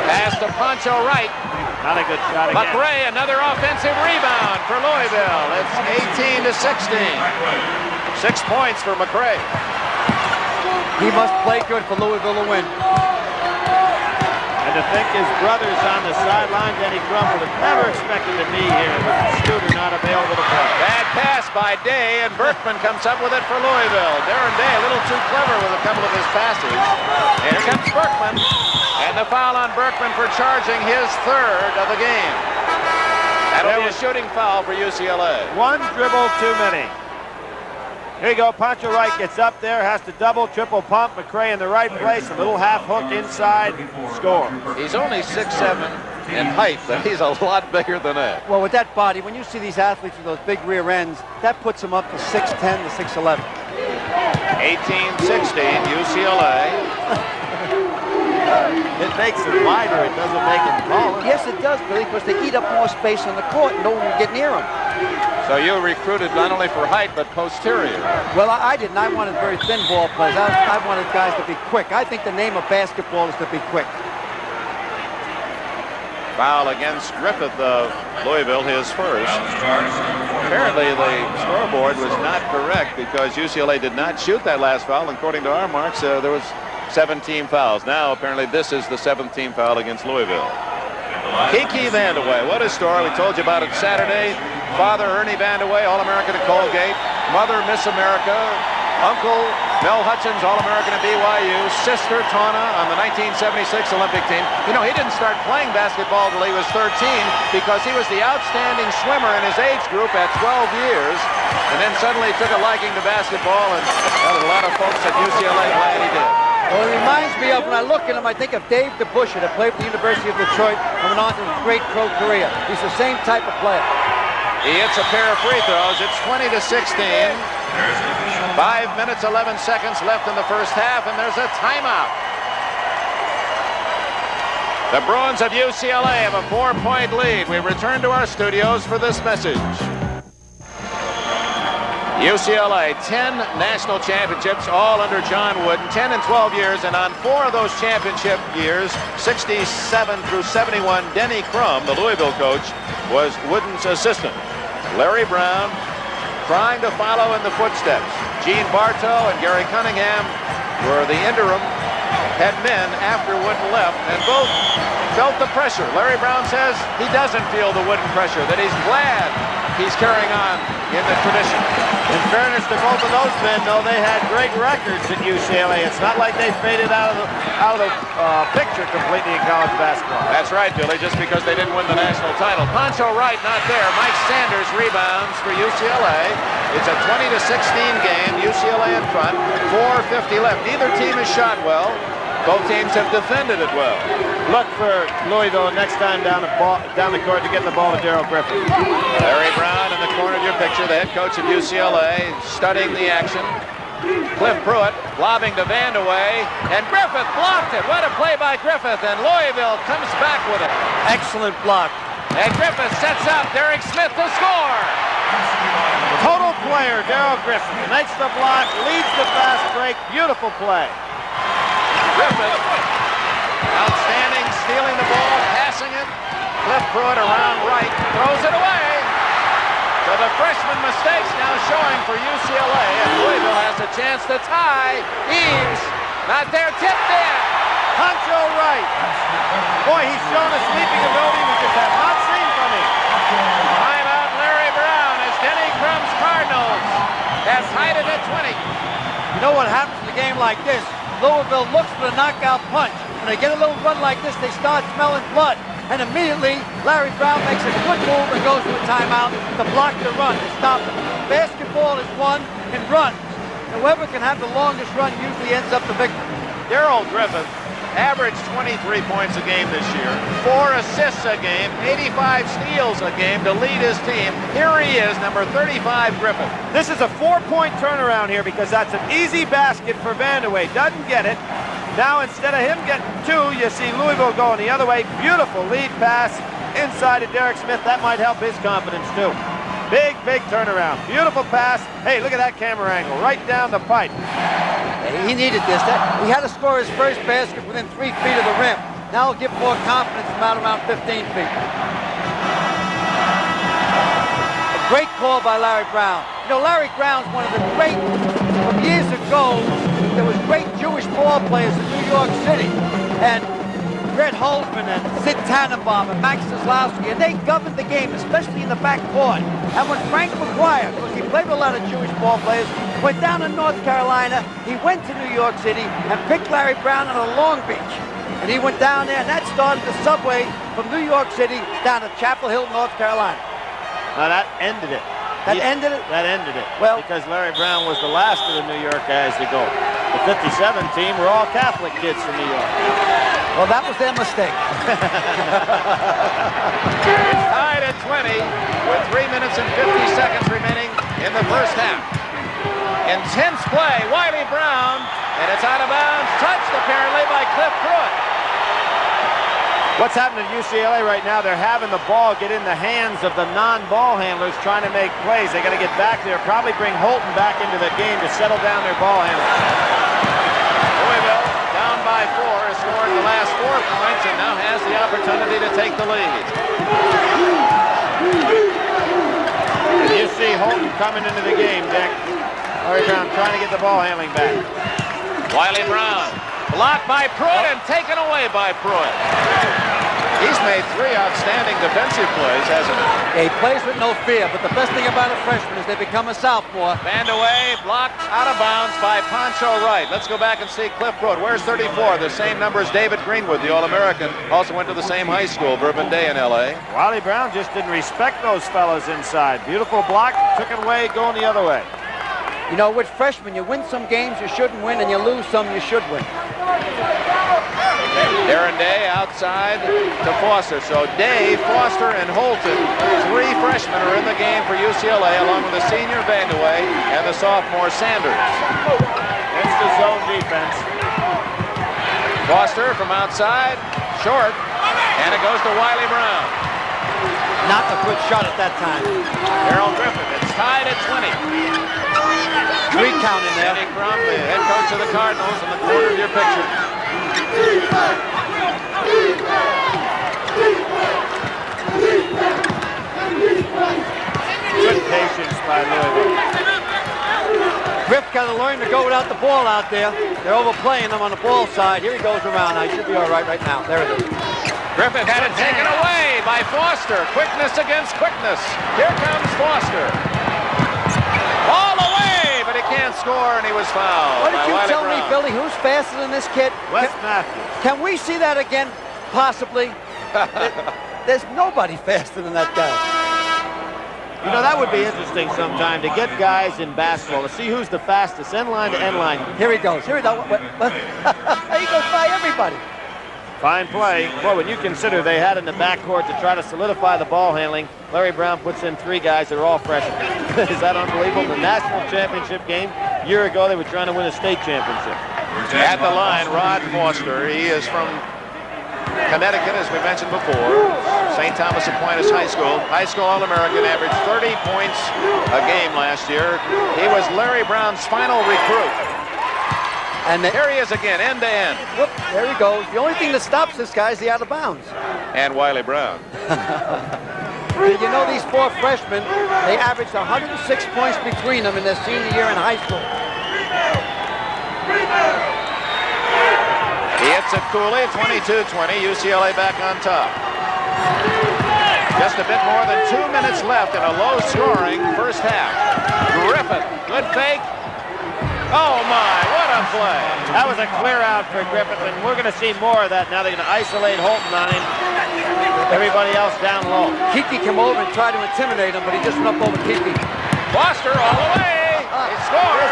Speaker 1: Pass to Pancho Wright.
Speaker 2: Not a good shot again.
Speaker 1: McRae, another offensive rebound for Louisville. It's 18-16. 6 points for McRae.
Speaker 3: He must play good for Louisville to win.
Speaker 2: And to think his brother's on the sideline, Denny Crum would have never expected to be here with Studer not available to play.
Speaker 1: Bad pass by Day, and Berkman comes up with it for Louisville. Darren Day a little too clever with a couple of his passes. Here comes Berkman, and the foul on Berkman for charging his third of the game. That'll be a shooting foul for UCLA.
Speaker 2: One dribble too many. Here you go, Pancho Wright gets up there, has to double, triple pump. McRae in the right place, a little half hook inside, score.
Speaker 1: He's only 6'7" in height, but he's a lot bigger than that.
Speaker 3: Well, with that body, when you see these athletes with those big rear ends, that puts them up to 6'10" to 6'11".
Speaker 2: 18-16, UCLA. It makes it wider, it doesn't make it taller.
Speaker 3: Yes, it does, Billy, because they eat up more space on the court and no one will get near them.
Speaker 1: So you recruited not only for height, but posterior.
Speaker 3: Well, I didn't. I wanted very thin ball players. I wanted guys to be quick. I think the name of basketball is to be quick.
Speaker 1: Foul against Griffith of Louisville, his first. Apparently the scoreboard was not correct because UCLA did not shoot that last foul. According to our marks, there was 17 fouls. Now apparently this is the 17th foul against Louisville. Kiki Vandeweghe, what a story. We told you about it Saturday. Father Ernie Vandeweghe, All-American at Colgate. Mother Miss America. Uncle Mel Hutchins, All-American at BYU. Sister Tawna on the 1976 Olympic team. You know, he didn't start playing basketball until he was 13 because he was the outstanding swimmer in his age group at 12 years. And then suddenly took a liking to basketball, and well, a lot of folks at UCLA glad he did.
Speaker 3: Well, it reminds me of, when I look at him, I think of Dave DeBuscher that played for the University of Detroit and went on to a great pro career. He's the same type of player.
Speaker 1: He hits a pair of free throws. It's 20-16. 5 minutes, 11 seconds left in the first half, and there's a timeout. The Bruins of UCLA have a 4-point lead. We return to our studios for this message. UCLA, 10 national championships, all under John Wooden, 10 in 12 years, and on 4 of those championship years, 67 through 71, Denny Crum, the Louisville coach, was Wooden's assistant. Larry Brown trying to follow in the footsteps. Gene Bartow and Gary Cunningham were the interim head men after Wooden left, and both felt the pressure. Larry Brown says he doesn't feel the Wooden pressure, that he's glad he's carrying on in the tradition.
Speaker 2: In fairness to both of those men, though, they had great records at UCLA. It's not like they faded out of the picture completely in college basketball.
Speaker 1: That's right, Billy, just because they didn't win the national title. Poncho Wright not there. Mike Sanders rebounds for UCLA. It's a 20-16 game. UCLA in front. 4:50 left. Neither team has shot well. Both teams have defended it well.
Speaker 2: Look for Louisville next time down the court to get the ball to Darrell Griffith.
Speaker 1: Larry Brown in the corner of your picture, the head coach of UCLA, studying the action. Cliff Pruitt lobbing to Vandeweghe, and Griffith blocked it. What a play by Griffith, and Louisville comes back with it.
Speaker 3: Excellent block.
Speaker 1: And Griffith sets up Derek Smith to score.
Speaker 2: Total player, Darrell Griffith. Makes the block, leads the fast break. Beautiful play.
Speaker 1: Griffith, outstanding, stealing the ball, passing it. Cliff Pruitt around right, throws it away. So the freshman mistakes now showing for UCLA, and Louisville has a chance to tie. Eaves, not there, tipped in.
Speaker 2: Poncho Wright. Boy, he's shown a sleeping ability we just have not seen from him.
Speaker 1: Timeout Larry Brown as Denny Crum's Cardinals have tied it at 20.
Speaker 3: You know what happens in a game like this? Louisville looks for the knockout punch. When they get a little run like this, they start smelling blood. And immediately, Larry Brown makes a quick move and goes to a timeout to block the run, to stop it. Basketball is won in runs. Whoever can have the longest run usually ends up the victor.
Speaker 1: Darrell Griffith averaged 23 points a game this year, 4 assists a game, 85 steals a game to lead his team. Here he is, number 35, Griffith.
Speaker 2: This is a 4-point turnaround here because that's an easy basket for Vandeweghe. Doesn't get it. Now instead of him getting 2, you see Louisville going the other way. Beautiful lead pass inside of Derek Smith. That might help his confidence too. Big, big turnaround. Beautiful pass. Hey, look at that camera angle. Right down the pipe.
Speaker 3: He needed this. He had to score his first basket within 3 feet of the rim. Now he'll give more confidence from out around 15 feet. A great call by Larry Brown. You know, Larry Brown's one of the great, from years ago, there was great Jewish ball players in New York City. And Fred Holzman and Sid Tannenbaum and Max Zaslowski, and they governed the game, especially in the backcourt. And when Frank McGuire, because he played with a lot of Jewish ball players, went down to North Carolina, he went to New York City and picked Larry Brown out of Long Beach. And he went down there, and that started the subway from New York City down to Chapel Hill, North Carolina.
Speaker 2: Now that ended it.
Speaker 3: That ended it?
Speaker 2: That ended it.
Speaker 3: Well,
Speaker 2: because Larry Brown was the last of the New York guys to go. The 57 team were all Catholic kids from New York.
Speaker 3: Well, that was their mistake.
Speaker 1: It's tied at 20 with 3 minutes and 50 seconds remaining in the first half. Intense play, Wiley Brown, and it's out of bounds. Touched apparently by Cliff Pruitt.
Speaker 2: What's happening at UCLA right now, they're having the ball get in the hands of the non-ball handlers trying to make plays. They got to get back there, probably bring Holton back into the game to settle down their ball handlers.
Speaker 1: Louisville, down by 4, has scored the last 4 points and now has the opportunity to take the lead.
Speaker 2: You see Holton coming into the game, Dick. Larry Brown trying to get the ball handling back.
Speaker 1: Wiley Brown, blocked by Pruitt and taken away by Pruitt. He's made 3 outstanding defensive plays, hasn't he?
Speaker 3: Yeah, he plays with no fear, but the best thing about a freshman is they become a sophomore.
Speaker 1: Vandeweghe blocked out of bounds by Poncho Wright. Let's go back and see Cliff Pruitt. Where's 34? The same number as David Greenwood, the All-American. Also went to the same high school, Bourbon Day in L.A.
Speaker 2: Wiley Brown just didn't respect those fellas inside. Beautiful block, took it away, going the other way.
Speaker 3: You know, with freshmen, you win some games you shouldn't win, and you lose some you should win.
Speaker 1: Darren Day outside to Foster. So Day, Foster, and Holton, 3 freshmen are in the game for UCLA, along with the senior Vandeweghe and the sophomore Sanders.
Speaker 2: It's the zone defense.
Speaker 1: Foster from outside, short, and it goes to Wiley Brown.
Speaker 3: Not a good shot at that time.
Speaker 1: Darrell Griffith, it's tied at 20.
Speaker 3: 3 count in there.
Speaker 1: Denny Crum, the head coach of the Cardinals, in the corner of your picture.
Speaker 2: Good patience by Louisville.
Speaker 3: Griff got to learn to go without the ball out there. They're overplaying him on the ball side. Here he goes around. I should be all right now. There it is.
Speaker 1: Griffith had it taken away by Foster. Quickness against quickness. Here comes Foster. All the way, but he can't score, and he was fouled.
Speaker 3: What did you
Speaker 1: Wiley
Speaker 3: tell me,
Speaker 1: Brown.
Speaker 3: Billy? Who's faster than this kid?
Speaker 2: Wes Matthews.
Speaker 3: Can we see that again? Possibly. There's nobody faster than that guy.
Speaker 2: You know, that would be interesting sometime to get guys in basketball to see who's the fastest end line to end line.
Speaker 3: Here he goes. Here he goes. He goes by everybody.
Speaker 2: Fine play. Boy, when you consider they had in the backcourt to try to solidify the ball handling, Larry Brown puts in 3 guys that are all freshmen. Is that unbelievable? The national championship game, a year ago, they were trying to win a state championship.
Speaker 1: At the line, Rod Foster. He is from Connecticut, as we mentioned before. St. Thomas Aquinas High School All-American, averaged 30 points a game last year. He was Larry Brown's final recruit.
Speaker 3: And
Speaker 1: Here he is again, end to end.
Speaker 3: whoop, there he goes. The only thing that stops this guy is the out of bounds.
Speaker 1: And Wiley Brown.
Speaker 3: You know, these 4 freshmen, they averaged 106 points between them in their senior year in high school.
Speaker 1: He hits it coolly, 22-20, UCLA back on top. Just a bit more than 2 minutes left in a low-scoring first half. Griffith, good fake. Oh my, what a play.
Speaker 2: That was a clear out for Griffith, and we're going to see more of that now. They're going to isolate Holton on him. Everybody else down low.
Speaker 3: Kiki came over and tried to intimidate him, but he just went up over Kiki.
Speaker 1: Foster all the way. He scores.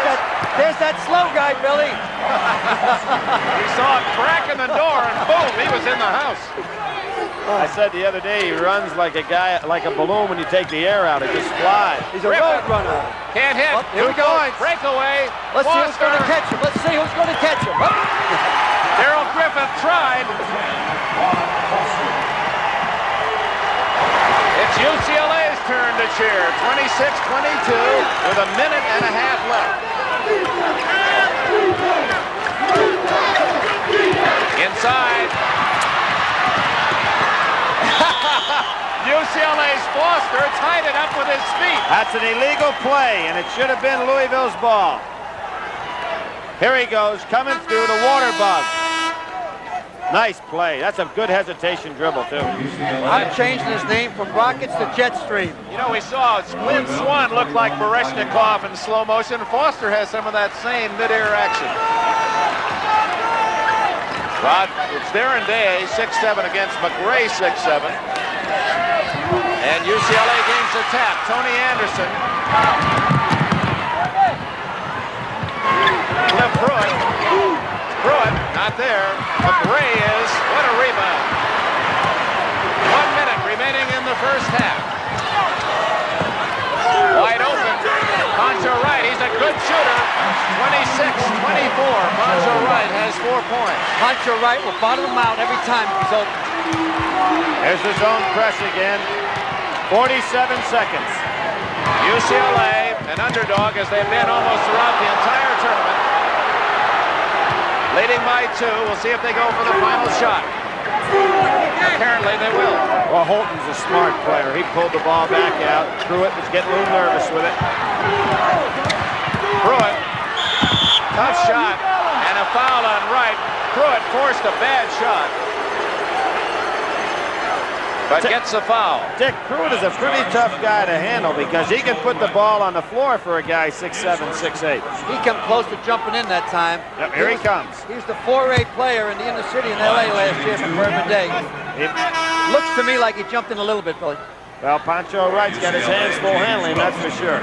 Speaker 3: There's that slow guy, Billy.
Speaker 1: He saw a crack in the door, and boom, he was in the house.
Speaker 2: I said the other day, he runs like a guy, like a balloon when you take the air out. It just flies.
Speaker 3: He's a road runner.
Speaker 1: Can't hit.
Speaker 3: Oh, here
Speaker 1: 2
Speaker 3: we go.
Speaker 1: points. Breakaway.
Speaker 3: Let's see who's
Speaker 1: Foster.
Speaker 3: going to catch him. Let's see who's going to catch him. Oh.
Speaker 1: Darrell Griffith tried. It's UCLA's turn to cheer. 26-22 with a minute and a half left. Inside. UCLA's Foster tied it up with his feet.
Speaker 2: That's an illegal play, and it should have been Louisville's ball. Here he goes, coming through the water bug. Nice play. That's a good hesitation dribble, too.
Speaker 3: I'm changing his name from Rockets to Jetstream.
Speaker 1: You know, we saw Lynn Swan look like Bareshnikov in slow motion. Foster has some of that same midair action. But it's Darren Day, 6'7" against McRae, 6'7". And UCLA gains the tap. Tony Anderson. Cliff Pruitt. Pruitt, not there. McRae is. What a rebound. 1 minute remaining in the first half. Wide open. Pancho Wright, he's a good shooter. 26-24. Pancho Wright has 4 points.
Speaker 3: Pancho Wright will bottom him out every time he's open.
Speaker 2: There's the zone press again. 47 seconds.
Speaker 1: UCLA, an underdog as they've been almost throughout the entire tournament. Leading by 2. We'll see if they go for the final shot. Apparently they will.
Speaker 2: Well, Holton's a smart player. He pulled the ball back out. Pruitt was getting a little nervous with it.
Speaker 1: Pruitt, tough shot, and a foul on Wright. Pruitt forced a bad shot, but gets a foul.
Speaker 2: Dick, Pruitt is a pretty tough guy to handle because he can put the ball on the floor for a guy 6'7", 6'8".
Speaker 3: He come close to jumping in that time.
Speaker 2: Yep, here he comes.
Speaker 3: He was the 4A player in the inner city in LA last year for Bourbon Day. Looks to me like he jumped in a little bit, Billy.
Speaker 2: Well, Pancho Wright's got his hands full handling, that's for sure.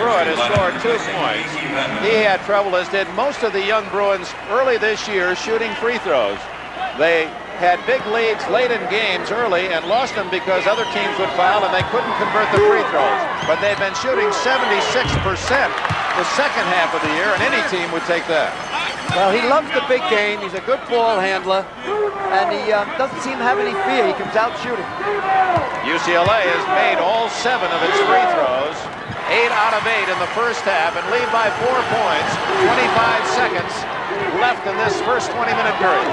Speaker 1: Pruitt has scored 2 points. He had trouble, as did most of the young Bruins early this year, shooting free throws. They had big leads late in games early and lost them because other teams would foul and they couldn't convert the free throws. But they've been shooting 76% the second half of the year, and any team would take that.
Speaker 3: Well, he loves the big game. He's a good ball handler, and he doesn't seem to have any fear. He comes out shooting.
Speaker 1: UCLA has made all 7 of its free throws, 8 out of 8 in the first half, and lead by 4 points, 25 seconds left in this first 20-minute period.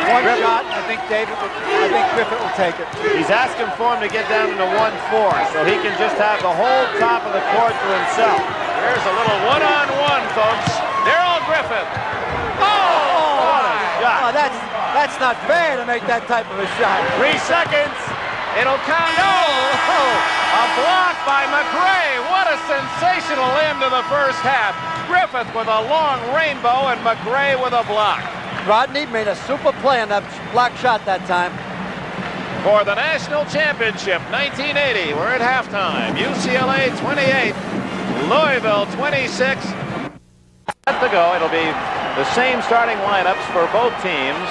Speaker 3: One shot, I think Griffith will take it.
Speaker 2: He's asking for him to get down to the 1-4, so he can just have the whole top of the court to himself.
Speaker 1: There's a little one-on-one, folks. Darrell Griffith. Oh,
Speaker 2: what a shot.
Speaker 3: Oh, that's not fair to make that type of a shot.
Speaker 2: 3 seconds.
Speaker 1: It'll count. Oh, a block by McRae. What a sensational end to the first half. Griffith with a long rainbow and McRae with a block.
Speaker 3: Rodney made a super play on that block shot that time.
Speaker 1: For the national championship, 1980, we're at halftime. UCLA 28, Louisville 26. To go, it'll be the same starting lineups for both teams.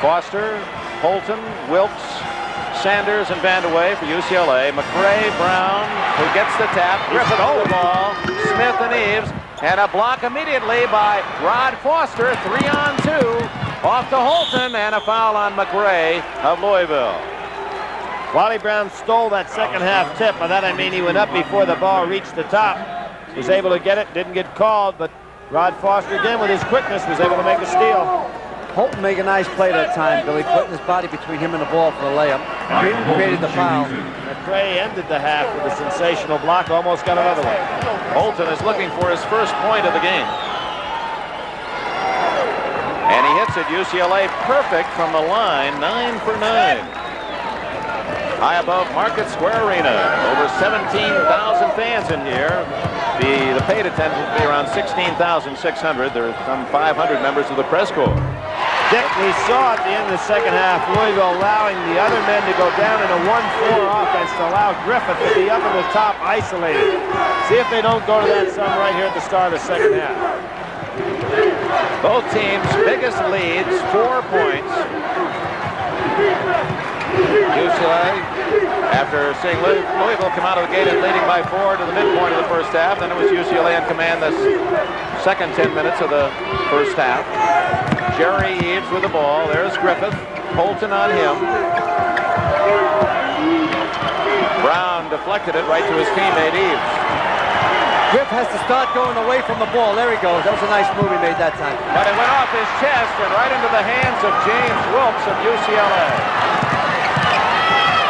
Speaker 1: Foster, Holton, Wilkes, Sanders, and Vandeweghe for UCLA. McRae, Brown, who gets the tap. Griffith over the ball. Smith and Eves. And a block immediately by Rod Foster. 3-on-2. Off to Holton, and a foul on McRae of Louisville.
Speaker 2: Wally Brown stole that second half tip. By that I mean he went up before the ball reached the top. Was able to get it, didn't get called, but Rod Foster again with his quickness was able to make the steal.
Speaker 3: Holton made a nice play that time, Billy, putting his body between him and the ball for the layup. Created the foul.
Speaker 2: McRae ended the half with a sensational block, almost got another one.
Speaker 1: Holton is looking for his first point of the game. And he hits it, UCLA perfect from the line, 9 for 9. High above Market Square Arena, over 17,000 fans in here. The paid attendance will be around 16,600. There are some 500 members of the press corps.
Speaker 2: Dick, we saw at the end of the second half, Louisville allowing the other men to go down in a 1-4 offense to allow Griffith to be up at the top isolated. See if they don't go to that some right here at the start of the second half.
Speaker 1: Both teams' biggest leads, 4 points. UCLA, after seeing Louisville come out of the gate and leading by 4 to the midpoint of the first half, then it was UCLA in command the second 10 minutes of the first half. Jerry Eves with the ball. There's Griffith. Holton on him. Brown deflected it right to his teammate Eves.
Speaker 3: Griff has to start going away from the ball. There he goes. That was a nice move he made that time.
Speaker 1: But it went off his chest and right into the hands of James Wilkes of UCLA.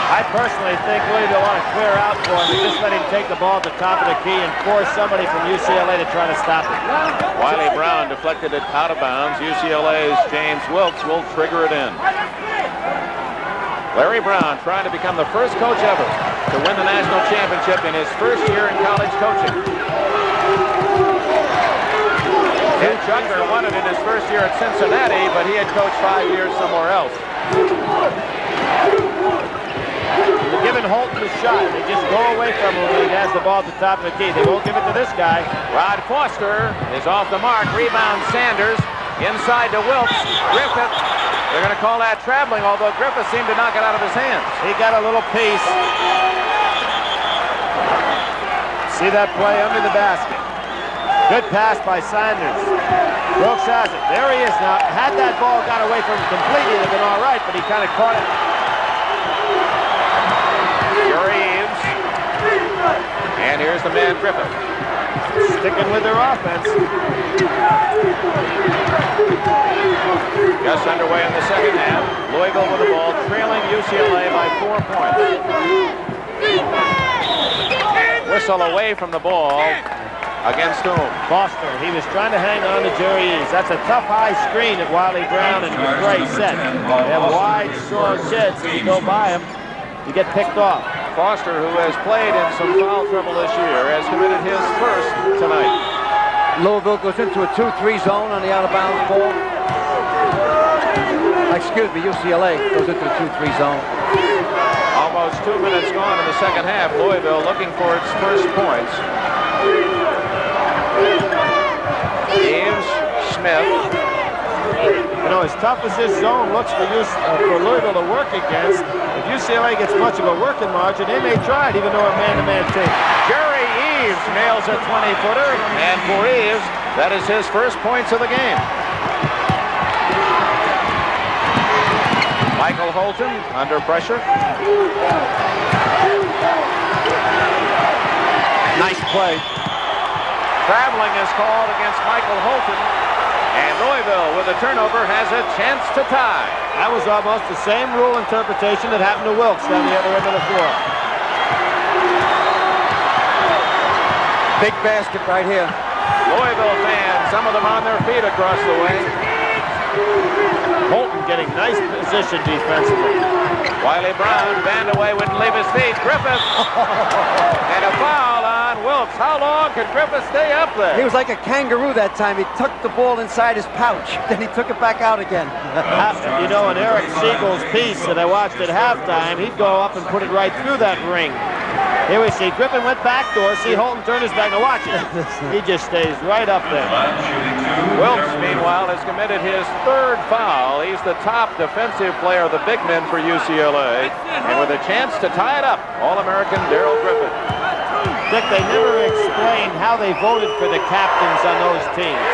Speaker 2: I personally think Louisville want to clear out for him and just let him take the ball at the top of the key and force somebody from UCLA to try to stop it.
Speaker 1: Wiley Brown deflected it out of bounds. UCLA's James Wilkes will trigger it in. Larry Brown trying to become the first coach ever to win the national championship in his first year in college coaching. Ted Chucker won it in his first year at Cincinnati, but he had coached 5 years somewhere else.
Speaker 2: They're giving Holton a shot. They just go away from him when he has the ball at the top of the key. They won't give it to this guy.
Speaker 1: Rod Foster is off the mark. Rebound Sanders. Inside to Wilkes. Griffith. They're going to call that traveling, although Griffith seemed to knock it out of his hands.
Speaker 2: He got a little piece. See that play under the basket. Good pass by Sanders. Brooks has it. There he is now. Had that ball got away from him completely, it would have been all right, but he kind of caught it.
Speaker 1: Eves. And here's the man, Griffith.
Speaker 2: Sticking with their offense.
Speaker 1: Just underway in the second half. Louisville with the ball, trailing UCLA by 4 points. Whistle away from the ball. Against whom?
Speaker 2: Foster. He was trying to hang on to Jerry Eves. That's a tough high screen that Wiley Brown and McRae set. They have wide, strong kids. If you go by him, you get picked off.
Speaker 1: Foster, who has played in some foul trouble this year, has committed his first tonight.
Speaker 3: Louisville goes into a 2-3 zone on the out-of-bounds ball. Excuse me, UCLA goes into a 2-3 zone.
Speaker 1: A Almost 2 minutes gone in the second half. Louisville looking for its first points. Eves, Smith.
Speaker 2: You know, as tough as this zone looks for Louisville to work against, if UCLA gets much of a working margin, they may try it, even though a man-to-man team.
Speaker 1: Jerry Eves nails a 20-footer, and for Eves, that is his first points of the game. Michael Holton under pressure.
Speaker 3: Nice play.
Speaker 1: Traveling is called against Michael Holton. And Louisville, with a turnover, has a chance to tie.
Speaker 2: That was almost the same rule interpretation that happened to Wilkes down the other end of the floor.
Speaker 3: Big basket right here.
Speaker 1: Louisville fans, some of them on their feet across the way.
Speaker 2: Holton getting nice position defensively.
Speaker 1: Wiley Brown, Vandaway wouldn't leave his feet. Griffith. And a foul on Wilkes. How long could Griffith stay up there?
Speaker 3: He was like a kangaroo that time. He tucked the ball inside his pouch. Then he took it back out again.
Speaker 2: You know, in Eric Siegel's piece that I watched at halftime, he'd go up and put it right through that ring. Here we see Griffin went backdoor. See Holton turn his back. Now watch it. He just stays right up there.
Speaker 1: Wilkes, meanwhile, has committed his third foul. He's the top defensive player of the big men for UCLA. And with a chance to tie it up, All-American Darrell Griffith.
Speaker 2: Dick, they never explained how they voted for the captains on those teams.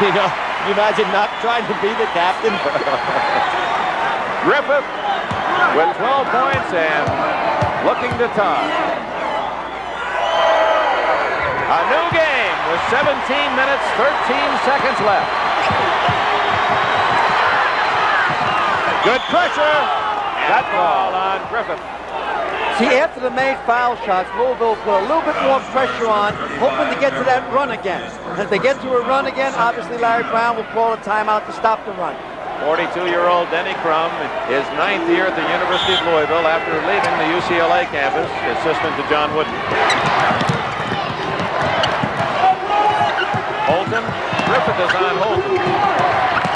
Speaker 2: You know, can you imagine not trying to be the captain?
Speaker 1: Griffith with 12 points and looking to tie. A new game with 17 minutes, 13 seconds left. Good pressure. That ball on Griffith.
Speaker 3: See, after the made foul shots, Louisville put a little bit more pressure on, hoping to get to that run again. And if they get to a run again, obviously Larry Brown will call a timeout to stop the run.
Speaker 1: 42-year-old Denny Crum, his 9th year at the University of Louisville after leaving the UCLA campus, assistant to John Wooden. Holton, Griffith is on Holton.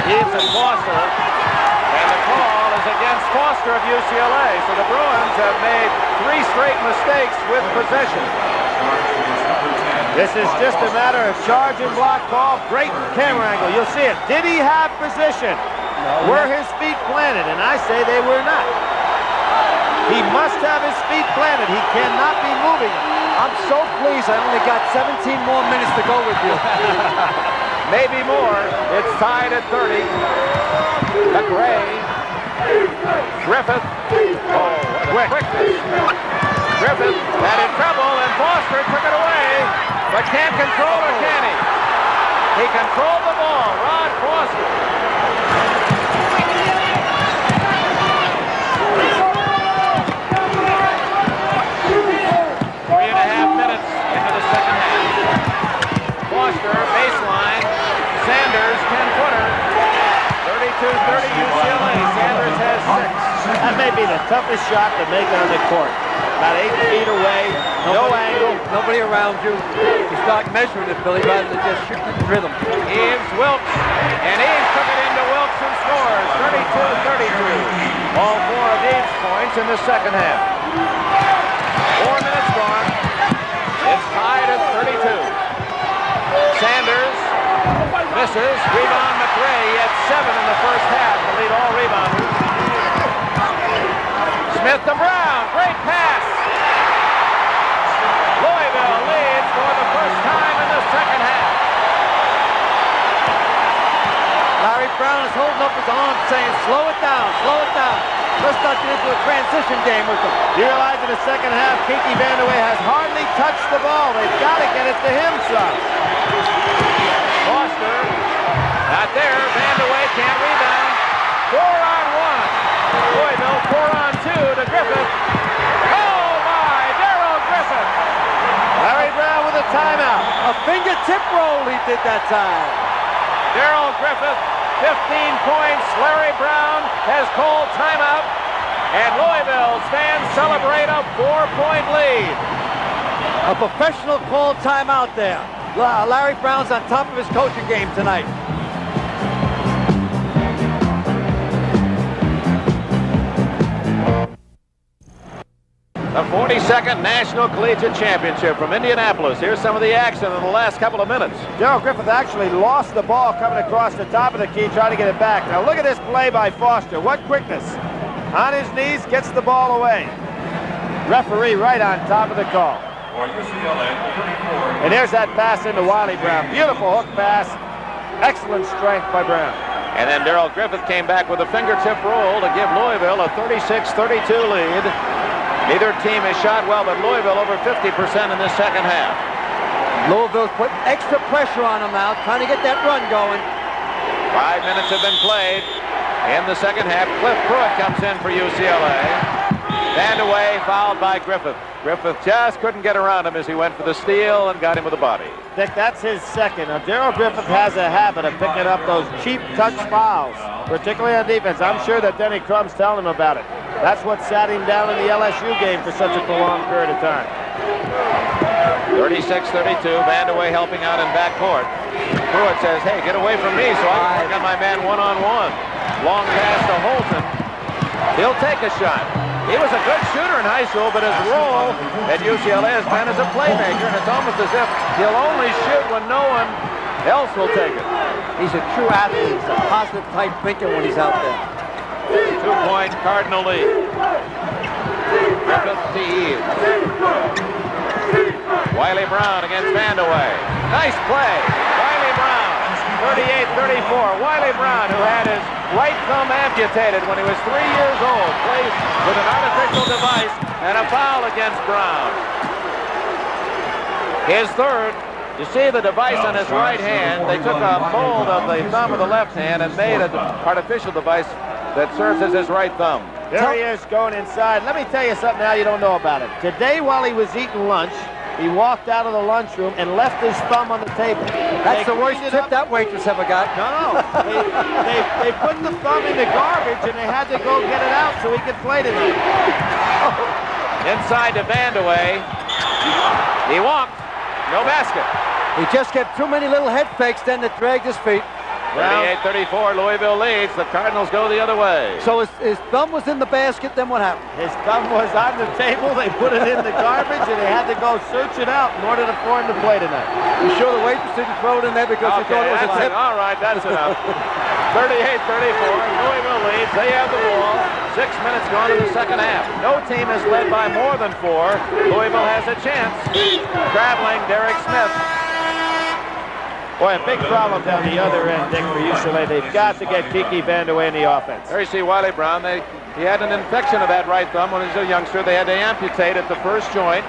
Speaker 1: Eves and Foster, and the call is against Foster of UCLA. So the Bruins have made 3 straight mistakes with possession.
Speaker 2: This is just a matter of charge and block call. Great camera angle. You'll see it. Did he have position? Were his feet planted? And I say they were not. He must have his feet planted. He cannot be moving them.
Speaker 3: I'm so pleased I only got 17 more minutes to go with you.
Speaker 1: Maybe more. It's tied at 30. McRae. Griffith. Oh, what a quickness. Griffith had in trouble, and Foster took it away, but can't control it, can he? He controlled the ball. Rod Foster. Foster, baseline, Sanders, 10-footer, 32-30 UCLA, Sanders has 6.
Speaker 2: That may be the toughest shot to make on the court. About 8 feet away, no angle.
Speaker 3: Nobody around you. You start measuring it, Billy, rather than just shooting the rhythm.
Speaker 1: Eves, Wilkes, and Eves took it into Wilkes and scores, 32-33. All 4 of Eves' points in the second half. 4 minutes gone. It's tied at 32. Sanders misses. Rebound McRae. He had 7 in the first half to lead all rebounders. Smith to Brown. Great pass. Louisville leads for the first time in the second half.
Speaker 3: Larry Brown is holding up his arm saying, slow it down, slow it down. Let's not get into a transition game with them.
Speaker 2: You realize in the second half, Kiki Vandaway has hardly touched the ball. They've got to get it to him, son.
Speaker 1: Foster, not there. Vandaway can't rebound. 4-on-1. Louisville 4-on-2 to Griffith. Oh my, Darrell Griffith.
Speaker 2: Larry Brown with a timeout.
Speaker 3: A fingertip roll he did that time.
Speaker 1: Darrell Griffith, 15 points. Larry Brown has called timeout. And Louisville fans celebrate a 4-point lead.
Speaker 3: A professional called timeout there. Larry Brown's on top of his coaching game tonight.
Speaker 1: The 42nd National Collegiate Championship from Indianapolis. Here's some of the action in the last couple of minutes.
Speaker 2: Darrell Griffith actually lost the ball coming across the top of the key, trying to get it back. Now look at this play by Foster. What quickness. On his knees, gets the ball away. Referee right on top of the call. And there's that pass into Wiley Brown. Beautiful hook pass. Excellent strength by Brown.
Speaker 1: And then Darrell Griffith came back with a fingertip roll to give Louisville a 36-32 lead. Neither team has shot well, but Louisville over 50% in this second half.
Speaker 3: Louisville's put extra pressure on them now, trying to get that run going.
Speaker 1: 5 minutes have been played in the second half. Cliff Pruitt comes in for UCLA. Vandaway fouled by Griffith. Griffith just couldn't get around him as he went for the steal and got him with a body.
Speaker 2: Dick, that's his second. Now, Darrell Griffith has a habit of picking up those cheap touch fouls, particularly on defense. I'm sure that Denny Crum's telling him about it. That's what sat him down in the LSU game for such a prolonged period of time.
Speaker 1: 36-32, Vandaway helping out in backcourt. Pruitt says, hey, get away from me so I can work on my man one-on-one. Long pass to Holton. He'll take a shot. He was a good shooter in high school, but his role at UCLA has been as a playmaker, and it's almost as if he'll only shoot when no one else will take it.
Speaker 3: He's a true athlete. He's a positive type thinker when he's out there.
Speaker 1: 2-point Cardinal lead. Griffith to Eves. Wiley Brown against Vandaway. Nice play. Wiley Brown, 38-34. Wiley Brown, who had his right thumb amputated when he was 3 years old, plays with an artificial device and a foul against Brown. His third. You see the device on his right hand. They took a mold of the thumb of the left hand and made an artificial device that serves as his right thumb.
Speaker 2: There he is going inside. Let me tell you something now you don't know about him. Today, while he was eating lunch, he walked out of the lunchroom and left his thumb on the table.
Speaker 3: That's the worst tip that waitress ever got.
Speaker 2: No. They put the thumb in the garbage and they had to go get it out so he could play tonight.
Speaker 1: Inside to Vandaway. He walked. No basket.
Speaker 3: He just kept too many little head fakes then that dragged his feet.
Speaker 1: 38-34, Louisville leads. The Cardinals go the other way.
Speaker 3: So his thumb was in the basket, then what happened?
Speaker 2: His thumb was on the table. They put it in the garbage, and they had to go search it out in order for him to play tonight.
Speaker 3: You sure the waitress didn't throw it in there because he thought it was a tip?
Speaker 1: All right, that's enough. 38-34, Louisville leads. They have the ball. 6 minutes gone in the second half. No team is led by more than 4. Louisville has a chance. Traveling, Derek Smith.
Speaker 2: Boy, a big problem down the other end, Dick, for UCLA. They've got to get Kiki Vandaway in the offense.
Speaker 1: There you see Wiley Brown. He had an infection of that right thumb when he was a youngster. They had to amputate at the first joint.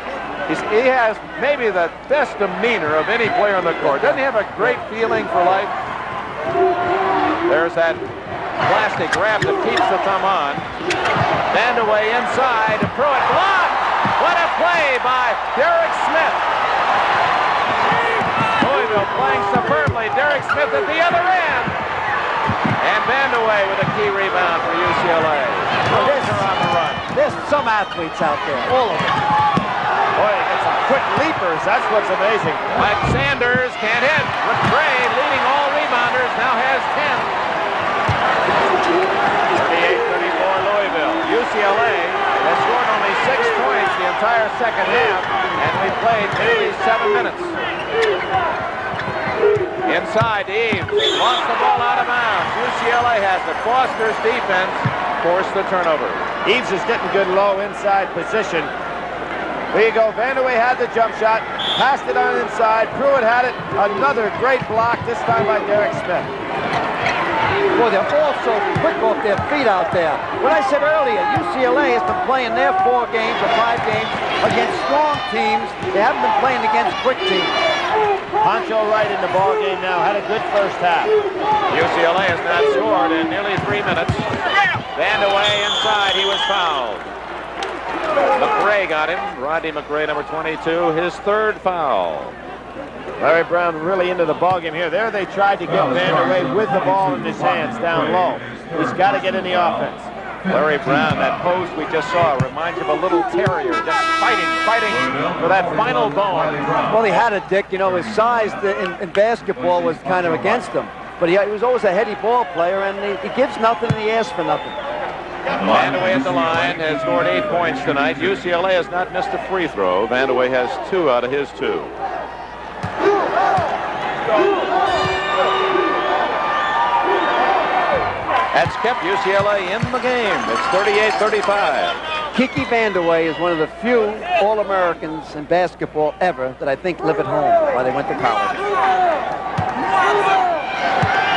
Speaker 1: He has maybe the best demeanor of any player on the court. Doesn't he have a great feeling for life? There's that plastic wrap that keeps the thumb on. Vandaway inside. Pruitt blocked. What a play by Derek Smith. Louisville playing superbly. Derek Smith at the other end. And Vandaway with a key rebound for UCLA. Those are on the run.
Speaker 3: There's some athletes out there, all of them.
Speaker 2: Boy, they get some quick leapers. That's what's amazing.
Speaker 1: Mike Sanders can't hit. McRae, leading all rebounders, now has 10. 38-34 Louisville. UCLA has scored only 6 points the entire second half, and we played nearly 7 minutes. Inside, Eves lost the ball out of bounds. UCLA has it. Foster's defense forced the turnover.
Speaker 2: Eves is getting good low inside position. There you go. Vandaway had the jump shot, passed it on inside. Pruitt had it. Another great block, this time by Derek Smith.
Speaker 3: Well, they're all so quick off their feet out there. What I said earlier, UCLA has been playing their 4 games or 5 games against strong teams. They haven't been playing against quick teams.
Speaker 2: Poncho Wright in the ball game now. Had a good first half.
Speaker 1: UCLA has not scored in nearly 3 minutes. Vandaway inside. He was fouled. McRae got him. Rodney McRae, number 22, his 3rd foul.
Speaker 2: Larry Brown really into the ballgame here. There they tried to get Vandaway with the ball in his hands down low. He's got to get in the offense.
Speaker 1: Larry Brown, that post we just saw, reminds you of a little terrier, just fighting for that final bone.
Speaker 3: Well, he had a Dick. You know, his size in basketball was kind of against him. But he was always a heady ball player, and he gives nothing and he asks for nothing.
Speaker 1: Vandaway at the line has scored 8 points tonight. UCLA has not missed a free throw. Vandaway has 2 out of his 2. That's kept UCLA in the game. It's 38-35.
Speaker 3: Kiki Vandaway is one of the few All-Americans in basketball ever that I think live at home while they went to college.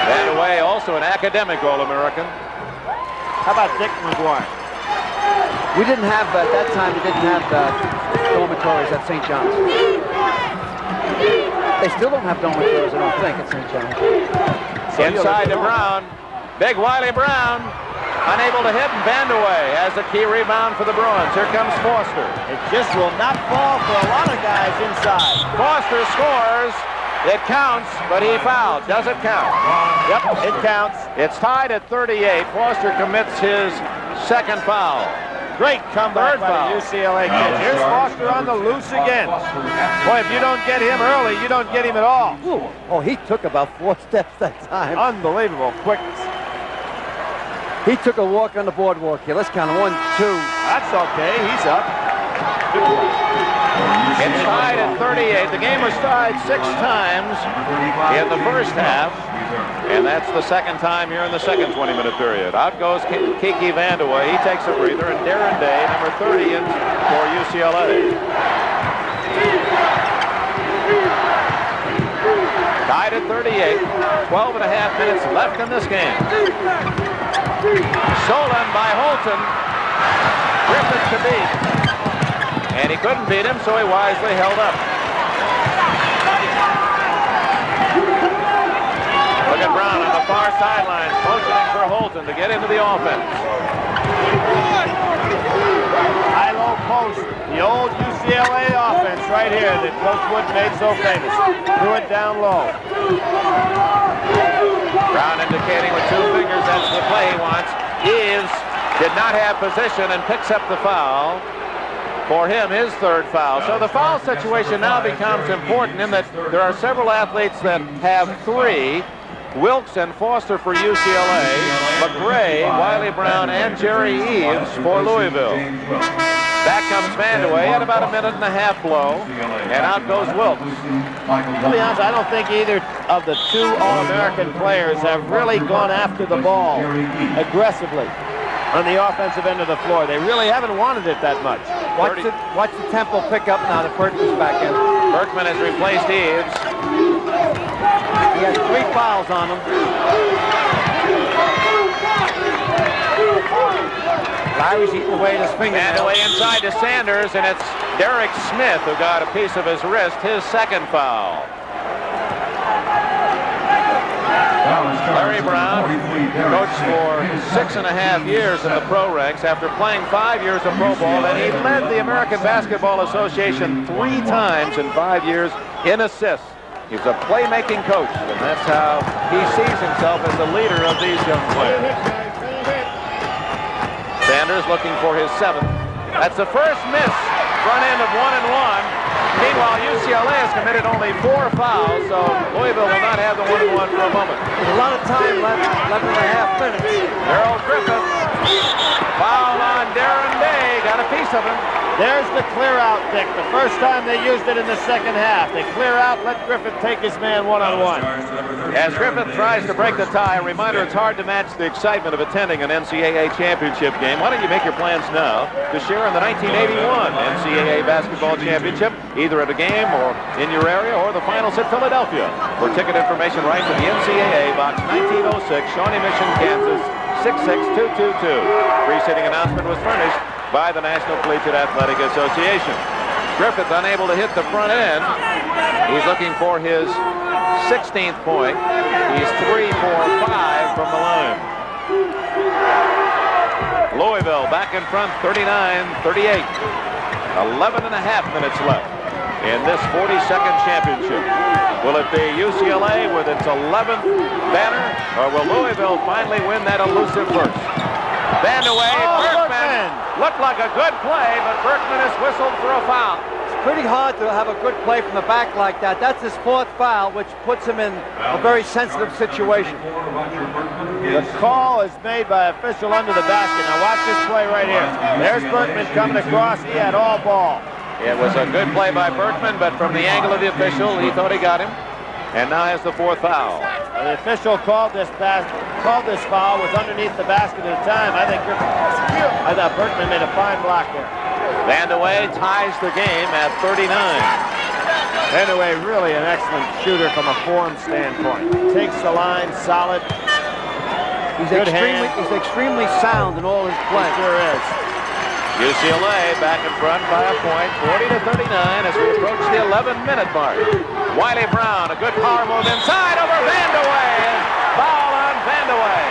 Speaker 1: Vandaway also an academic All-American.
Speaker 2: How about Dick McGuire?
Speaker 3: We didn't have, at that time, we didn't have dormitories at St. John's. They still don't have dormitories, I don't think, at St. John's.
Speaker 1: So inside to Brown. Big Wiley Brown. Unable to hit, and Vandaway has a key rebound for the Bruins. Here comes Foster.
Speaker 2: It just will not fall for a lot of guys inside.
Speaker 1: Foster scores. It counts, but he fouled. Does it count?
Speaker 2: Yep, it counts.
Speaker 1: It's tied at 38. Foster commits his second foul.
Speaker 2: Great comeback by the UCLA kids. Here's Foster on the loose again. Boy, if you don't get him early, you don't get him at all.
Speaker 3: Ooh. Oh, he took about 4 steps that time.
Speaker 2: Unbelievable quickness.
Speaker 3: He took a walk on the boardwalk here. Let's count 1, 2.
Speaker 2: That's okay. He's up.
Speaker 1: It's tied at 38. The game was tied 6 times in the first half, and that's the second time here in the second 20-minute period. Out goes Kiki Vandaway. He takes a breather, and Darren Day, number 30, in for UCLA. Tied at 38. 12 and a half minutes left in this game. Stolen by Holton. Griffith to beat. And he couldn't beat him, so he wisely held up. Look at Brown on the far sideline, motioning for Holton to get into the offense.
Speaker 2: High-low post, the old UCLA offense right here that Coach Wood made so famous. Threw it down low.
Speaker 1: Brown indicating with 2 fingers that's the play he wants. Eves did not have position and picks up the foul. For him, his 3rd foul. So the foul situation now becomes important in that there are several athletes that have 3. Wilkes and Foster for UCLA, McGray, Wiley Brown, and Jerry Eves for Louisville. Back comes Vandaway at about a minute and a half blow, and out goes Wilkes.
Speaker 2: To be honest, I don't think either of the 2 All-American players have really gone after the ball aggressively on the offensive end of the floor. They really haven't wanted it that much.
Speaker 3: Watch the tempo pick up now that Berkman's back in.
Speaker 1: Berkman has replaced Eves.
Speaker 3: He has 3 fouls on him. Larry's eating away at his fingers.
Speaker 1: Vandaway inside to Sanders, and it's Derek Smith who got a piece of his wrist, his 2nd foul. Larry Brown coached for 6.5 years in the pro ranks after playing 5 years of pro ball, and he led the American Basketball Association 3 times in 5 years in assists. He's a playmaking coach, and that's how he sees himself as the leader of these young players. Sanders looking for his 7th. That's the first miss. Front end of 1 and 1. Meanwhile, UCLA has committed only 4 fouls, so Louisville will not have the 1 and 1 for a moment.
Speaker 3: There's a lot of time left, 11.5 minutes.
Speaker 1: Darrell Griffith. Foul on Darren Day. Got a piece of him.
Speaker 2: There's the clear out, Dick. The first time they used it in the second half. They clear out, let Griffith take his man one-on-one.
Speaker 1: As Griffith tries to break the tie, a reminder it's hard to match the excitement of attending an NCAA championship game. Why don't you make your plans now to share in the 1981 NCAA basketball championship, either at a game or in your area or the finals at Philadelphia. For ticket information, write to the NCAA, Box 1906, Shawnee Mission, Kansas, 66222. Preceding announcement was furnished by the National Collegiate Athletic Association. Griffith unable to hit the front end. He's looking for his 16th point. He's 3 for 5 from the line. Louisville back in front, 39-38. 11.5 minutes left in this 42nd championship. Will it be UCLA with its 11th banner, or will Louisville finally win that elusive first? Vandaway, Berkman. Looked like a good play, but Berkman is whistled for a foul.
Speaker 3: pretty hard to have a good play from the back like that. That's his 4th foul, which puts him in a very sensitive situation.
Speaker 2: The call is made by official under the basket. Now watch this play right here. There's Berkman coming across. He had all ball.
Speaker 1: It was a good play by Berkman, but from the angle of the official, he thought he got him. And now has the 4th foul.
Speaker 2: The official called this foul, was underneath the basket at the time. I thought Berkman made a fine block there.
Speaker 1: Vandeweghe ties the game at 39.
Speaker 2: Vandeweghe really an excellent shooter from a form standpoint. Takes the line solid.
Speaker 3: He's extremely sound in all his play.
Speaker 2: He sure is.
Speaker 1: UCLA back in front by a point, 40-39 as we approach the 11-minute mark. Wiley Brown, a good power move inside over Vandeweghe. Foul on Vandeweghe.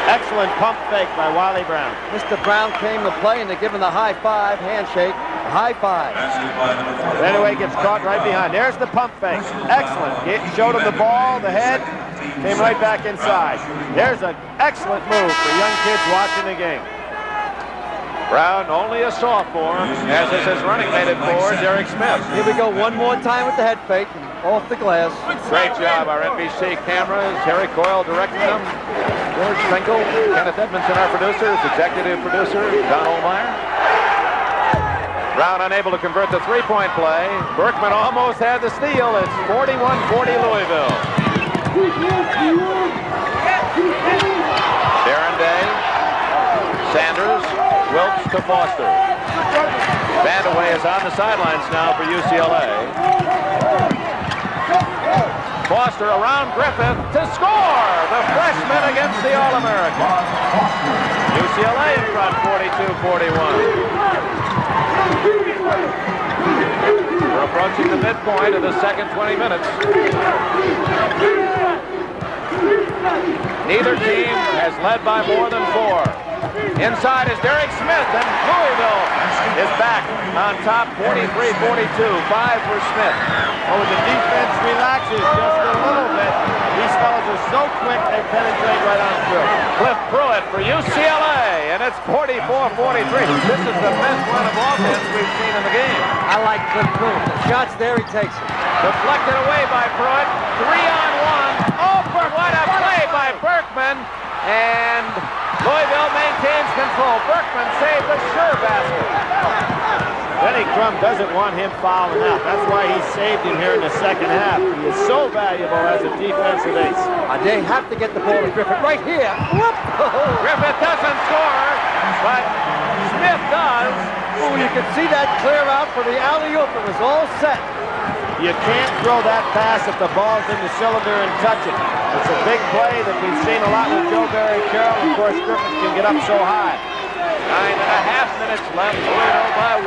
Speaker 2: Excellent pump fake by Wiley Brown.
Speaker 3: Mr. Brown came to play, and they're giving the high five, handshake, high five.
Speaker 2: Vandeweghe gets caught right behind. There's the pump fake. Excellent. Showed him the ball, the head, came right back inside. There's an excellent move for young kids watching the game.
Speaker 1: Brown, only a sophomore, as is his running mate at 4, Derek Smith.
Speaker 3: Here we go, one more time with the head fake, and off the glass.
Speaker 1: Great job, our NBC cameras, Harry Coyle directing them. George Finkel, Kenneth Edmondson, our producers, executive producer, Don Olmeyer. Brown unable to convert the three-point play. Berkman almost had the steal. It's 41-40 Louisville. Darren Day, Sanders, Wilkes to Foster. Vandeweghe is on the sidelines now for UCLA. Foster around Griffith to score! The freshman against the All-American. UCLA in front, 42-41. We're approaching the midpoint of the second 20 minutes. Neither team has led by more than 4. Inside is Derek Smith, and Louisville is back on top, 43-42, 5 for Smith.
Speaker 2: Oh, the defense relaxes just a little bit. These fellas are so quick, they penetrate right on through.
Speaker 1: Cliff Pruitt for UCLA, and it's 44-43. This is the best run of offense we've seen in the game.
Speaker 3: I like Cliff Pruitt. The shot's there, he takes it.
Speaker 1: Deflected away by Pruitt. 3-on-1. Oh, what a play by Berkman. And Louisville maintains control. Berkman saved a sure basket.
Speaker 2: Denny Crum doesn't want him fouling out. That's why he saved him here in the second half. He is so valuable as a defensive ace.
Speaker 3: They have to get the ball to Griffith right here. Whoop.
Speaker 1: Griffith doesn't score, but Smith does.
Speaker 3: Oh, you can see that clear out for the alley-oop. It was all set.
Speaker 2: You can't throw that pass if the ball's in the cylinder and touch it. It's a big play that we've seen a lot with Joe Barry Carroll. Of course, Griffith can get up so high.
Speaker 1: 9.5 minutes left, Louisville by 1.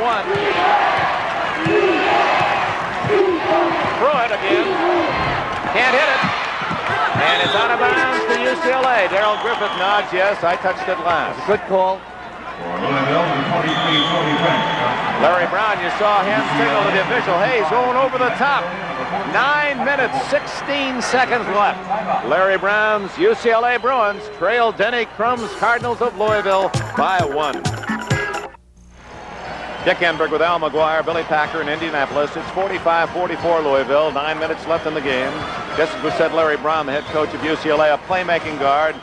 Speaker 1: Pruitt again. Can't hit it. And it's out of bounds to UCLA. Darrell Griffith nods, yes, I touched it last.
Speaker 3: Good call.
Speaker 1: Larry Brown, you saw him signal to the official, hey, he's going over the top. 9 minutes, 16 seconds left. Larry Brown's UCLA Bruins trail Denny Crum's Cardinals of Louisville by 1. Dick Enberg with Al McGuire, Billy Packer in Indianapolis. It's 45-44 Louisville, 9 minutes left in the game. Just as we said, Larry Brown, the head coach of UCLA, a playmaking guard.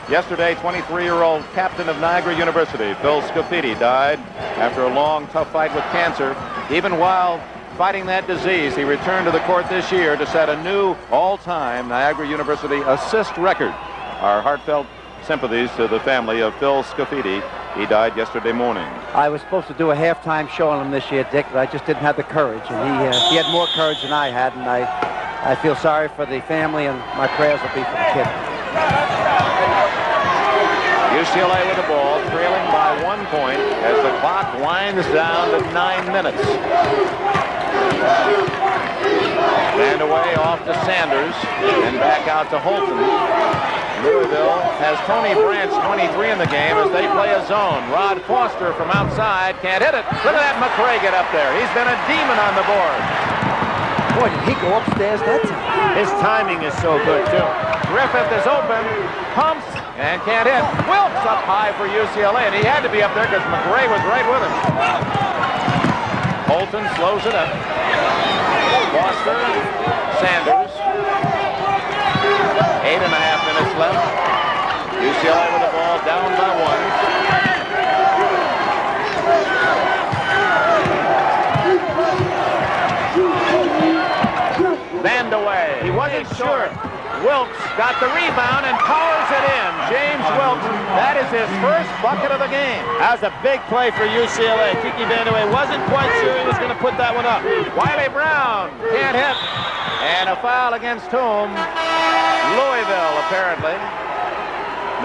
Speaker 1: Yesterday, 23-year-old captain of Niagara University, Phil Scafidi, died after a long, tough fight with cancer. Even while fighting that disease, he returned to the court this year to set a new all-time Niagara University assist record. Our heartfelt sympathies to the family of Phil Scafidi. He died yesterday morning.
Speaker 3: I was supposed to do a halftime show on him this year, Dick, but I just didn't have the courage. And he had more courage than I had, and I feel sorry for the family, and my prayers will be for the kid.
Speaker 1: UCLA with the ball, trailing by 1 point as the clock winds down to 9 minutes. Vandeweghe off to Sanders and back out to Holton. Louisville has Tony Branch, 23, in the game as they play a zone. Rod Foster from outside can't hit it. Look at that McRae get up there. He's been a demon on the board.
Speaker 3: Boy, did he go upstairs that time.
Speaker 2: His timing is so good, too.
Speaker 1: Griffith is open, pumps, and can't hit. Wilkes up high for UCLA, and he had to be up there because McRae was right with him. Holton slows it up. Foster, Sanders. 8.5 minutes left. UCLA with the ball down by 1. Vandaway.
Speaker 2: He wasn't sure.
Speaker 1: Wilkes got the rebound and powers it in. James Wilkes, that is his first bucket of the game.
Speaker 2: That was a big play for UCLA. Kiki Vandaway wasn't quite sure he was going to put that one up.
Speaker 1: Wiley Brown can't hit. And a foul against whom? Louisville, apparently.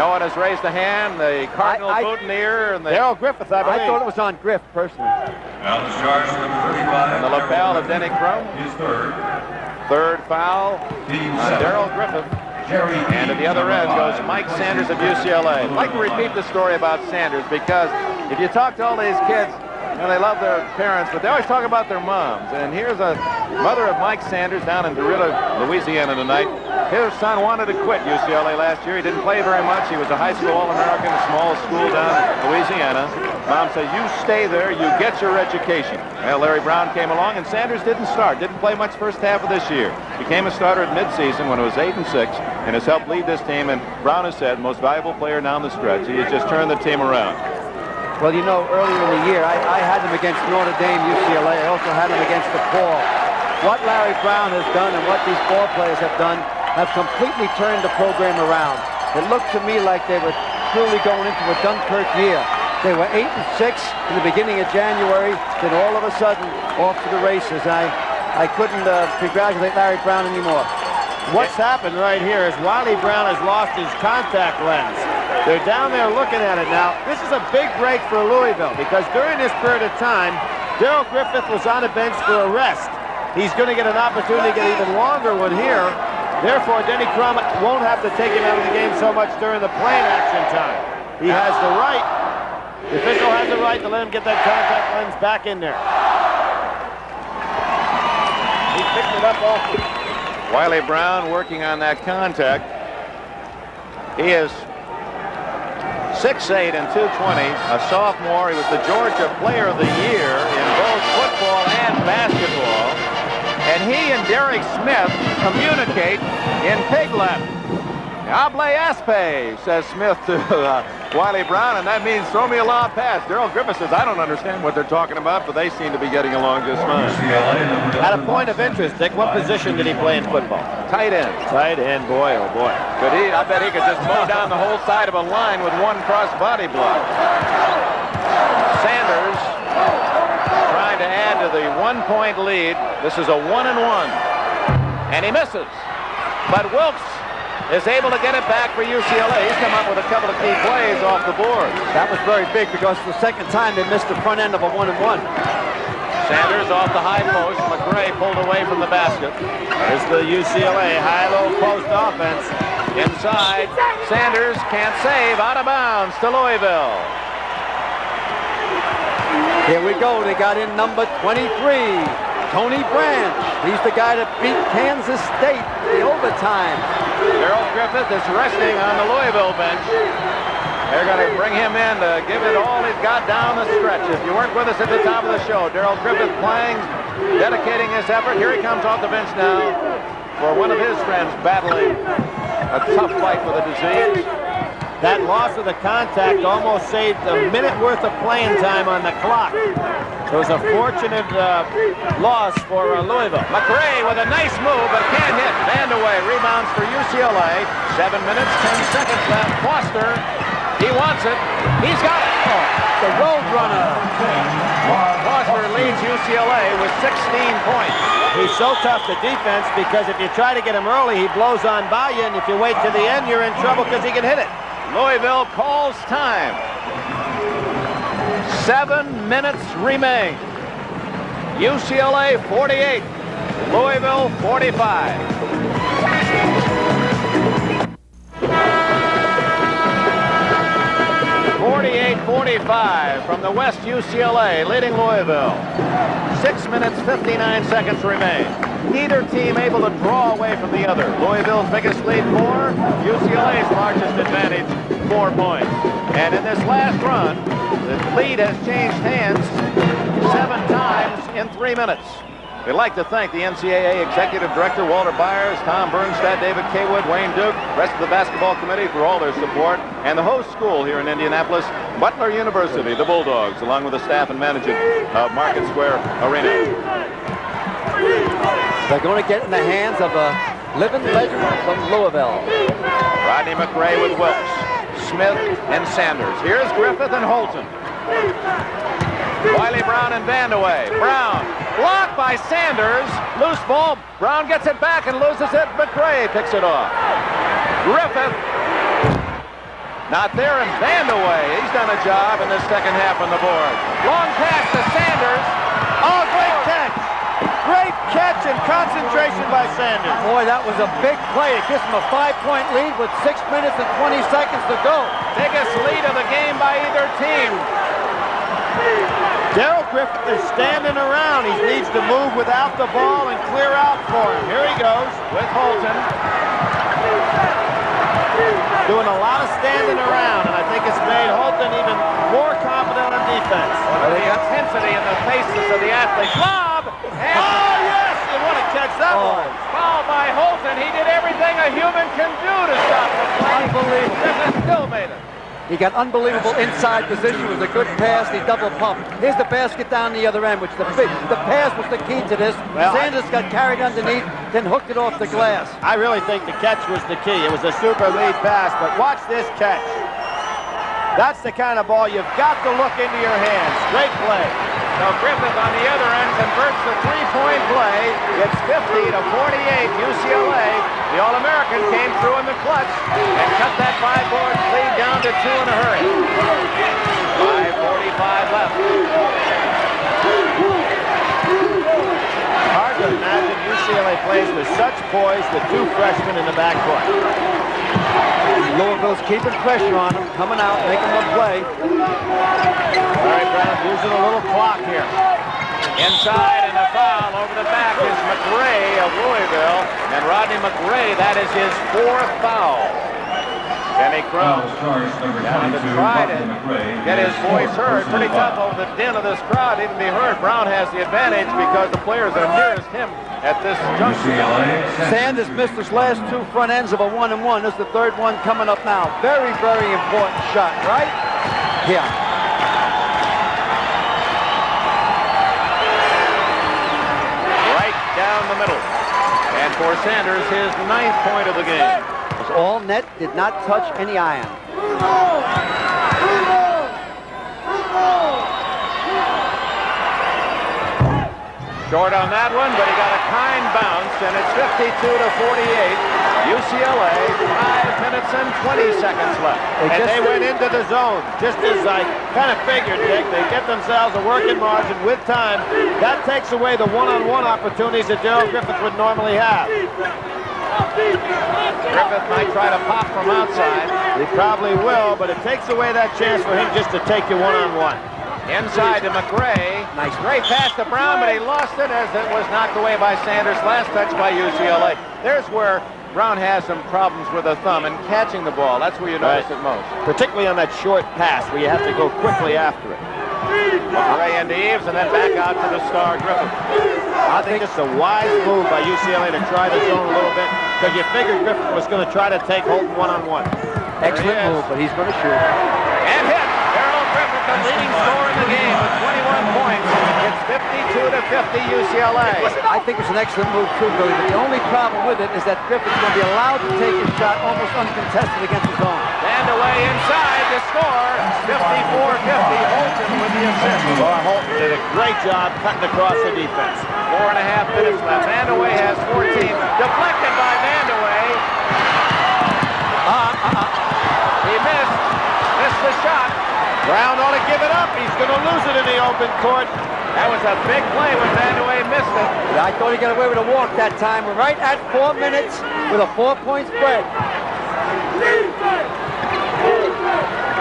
Speaker 1: No one has raised a hand. The Cardinal boutonniere and the
Speaker 2: Darrell Griffith, I believe.
Speaker 3: I thought it was on Griff, personally.
Speaker 4: Now the charge number 35.
Speaker 1: And the lapel of Denny Crum.
Speaker 4: His third.
Speaker 1: Third foul on Darrell Griffith. And at the other end goes Mike Sanders of UCLA. I'd like to repeat the story about Sanders because if you talk to all these kids, you know, they love their parents, but they always talk about their moms. And here's a mother of Mike Sanders down in Deruta, Louisiana tonight. His son wanted to quit UCLA last year. He didn't play very much. He was a high school All-American, a small school down in Louisiana. Mom said, you stay there, you get your education. Well, Larry Brown came along, and Sanders didn't start. Didn't play much first half of this year. Became a starter at midseason when it was 8-6, and has helped lead this team. And Brown has said, most valuable player down the stretch. He has just turned the team around.
Speaker 3: Well, you know, earlier in the year, I had him against Notre Dame, UCLA. I also had him against DePaul. What Larry Brown has done and what these ball players have done have completely turned the program around. It looked to me like they were truly going into a Dunkirk year. They were 8-6 in the beginning of January, then all of a sudden off to the races. I couldn't congratulate Larry Brown anymore.
Speaker 2: What's happened right here is Wiley Brown has lost his contact lens. They're down there looking at it now. This is a big break for Louisville because during this period of time, Darrell Griffith was on the bench for a rest. He's going to get an opportunity to get an even longer one here. Therefore, Denny Crum won't have to take him out of the game so much during the play action time. He has the right, the official has the right to let him get that contact lens back in there. He picked it up off.
Speaker 1: Wiley Brown working on that contact. He is 6'8" and 220, a sophomore. He was the Georgia Player of the Year in both football and basketball. And he and Derek Smith communicate in pig Latin. Hable aspe, says Smith to Wiley Brown, and that means throw me a lob pass. Darrell Griffith says, I don't understand what they're talking about, but they seem to be getting along just fine.
Speaker 2: At a point of interest, Dick, what position did he play in football?
Speaker 1: Tight end.
Speaker 2: Tight end, boy, oh boy.
Speaker 1: Could he? I bet he could just mow down the whole side of a line with one cross-body block. Sanders trying to add to the 1-point lead. This is a 1-and-1. And he misses. But Wilkes is able to get it back for UCLA. He's come up with a couple of key plays off the board.
Speaker 3: That was very big because the second time they missed the front end of a 1-and-1.
Speaker 1: Sanders off the high post. McRae pulled away from the basket.
Speaker 2: There's the UCLA high-low post offense.
Speaker 1: Inside, Sanders can't save. Out of bounds to Louisville.
Speaker 3: Here we go. They got in number 23, Tony Branch. He's the guy that beat Kansas State in the overtime.
Speaker 1: Darrell Griffith is resting on the Louisville bench. They're going to bring him in to give it all he's got down the stretch. If you weren't with us at the top of the show, Darrell Griffith playing, dedicating his effort. Here he comes off the bench now for one of his friends battling a tough fight with a disease.
Speaker 2: That loss of the contact almost saved a minute worth of playing time on the clock. It was a fortunate loss for Louisville.
Speaker 1: McRae with a nice move, but can't hit. Vandaway rebounds for UCLA. 7 minutes, 10 seconds left. Foster, he wants it. He's got it.
Speaker 3: Oh, the road runner.
Speaker 1: Foster leads UCLA with 16 points.
Speaker 2: He's so tough to defense because if you try to get him early, he blows on by you, and if you wait to the end, you're in trouble because he can hit it.
Speaker 1: Louisville calls time. 7 minutes remain. UCLA 48, Louisville 45. 48-45 from the West UCLA, leading Louisville. 6 minutes, 59 seconds remain. Neither team able to draw away from the other. Louisville's biggest lead 4, UCLA's largest advantage 4 points. And in this last run, the lead has changed hands 7 times in 3 minutes. We'd like to thank the NCAA Executive Director, Walter Byers, Tom Bernstadt, David Kaywood, Wayne Duke, the rest of the basketball committee for all their support, and the host school here in Indianapolis, Butler University, the Bulldogs, along with the staff and management of Market Square Arena.
Speaker 3: They're going to get in the hands of a living legend from Louisville.
Speaker 1: Rodney McRae with Wilkes, Smith, and Sanders. Here's Griffith and Holton. Wiley Brown and Vandeweghe. Brown blocked by Sanders. Loose ball. Brown gets it back and loses it. McRae picks it off. Griffith not there, and Vandeweghe. He's done a job in the second half on the board. Long pass to Sanders.
Speaker 2: Oh, great catch. Great catch and concentration by Sanders.
Speaker 3: Boy, that was a big play. It gives him a 5-point lead with 6 minutes and 20 seconds to go.
Speaker 1: Biggest lead of the game by either team.
Speaker 2: Darrell Griffith is standing around. He needs to move without the ball and clear out for him. Here he goes with Holton. Doing a lot of standing around, and I think it's made Holton even more confident on defense.
Speaker 1: The intensity in the faces of the athletes. Lob! And
Speaker 2: oh, yes! You want to catch that one.
Speaker 1: Foul by Holton. He did everything a human can do to stop the play.
Speaker 3: Unbelievable.
Speaker 1: Griffith still made it.
Speaker 3: He got unbelievable inside position. It was a good pass. He double pumped. Here's the basket down the other end, which the pass was the key to this.
Speaker 2: Well,
Speaker 3: Sanders got carried underneath, then hooked it off the glass.
Speaker 2: I really think the catch was the key. It was a super lead pass, but watch this catch. That's the kind of ball you've got to look into your hands. Great play.
Speaker 1: So Griffith on the other end converts the three-point play. It's 50 to 48 UCLA. The All-American came through in the clutch and cut that 5-board lead down to 2 in a hurry. 5:45 left.
Speaker 2: Hard to imagine UCLA plays with such poise with 2 freshmen in the backcourt.
Speaker 3: Louisville's keeping pressure on him, coming out, making them play.
Speaker 2: All right, Brown using a little clock here.
Speaker 1: Inside and a foul over the back is McRae of Louisville. And Rodney McRae, that is his 4th foul. Denny Crum down to try to get his voice heard. Pretty tough over the din of this crowd, even be heard. Brown has the advantage because the players are nearest him at this juncture.
Speaker 3: Sanders missed his last 2 front ends of a 1-and-1. This is the 3rd one coming up now. Very, very important shot, right? Yeah.
Speaker 1: Right down the middle. And for Sanders, his 9th point of the game.
Speaker 3: It was all net, did not touch any iron.
Speaker 1: Short on that one, but he got a kind bounce, and it's 52 to 48. UCLA, 5 minutes and 20 seconds left.
Speaker 2: And they went into the zone, just as I kind of figured, Dick. They get themselves a working margin with time. That takes away the one-on-one opportunities that Darrell Griffith would normally have.
Speaker 1: Griffith might try to pop from outside.
Speaker 2: He probably will, but it takes away that chance for him just to take you one-on-one.
Speaker 1: Inside to McRae. Nice great pass to Brown, but he lost it as it was knocked away by Sanders. Last touch by UCLA. There's where Brown has some problems with a thumb and catching the ball. That's where you notice it most.
Speaker 2: Particularly on that short pass where you have to go quickly after it.
Speaker 1: McRae into Eves and then back out to the star Griffith.
Speaker 2: I think it's a wise move by UCLA to try the zone a little bit because you figured Griffith was going to try to take Holton one-on-one.
Speaker 3: Excellent move, but he's going to shoot.
Speaker 1: And hit. Darrell Griffith, the leading scorer in the game with 21 points. It's 52 to 50 UCLA.
Speaker 3: I think it's an excellent move too, Billy, but the only problem with it is that Griffith's going to be allowed to take his shot almost uncontested against his own.
Speaker 1: Vandeweghe inside to score. 54-50. Holton with the assist.
Speaker 2: Holton did a great job cutting across the defense.
Speaker 1: 4.5 minutes left. Vandeweghe has 14. Deflected by Vandeweghe. He missed. Missed the shot.
Speaker 2: Brown ought to give it up. He's going to lose it in the open court.
Speaker 1: That was a big play when Vandeweghe missed it.
Speaker 3: I thought he got away with a walk that time. We're right at 4 minutes with a 4-point spread.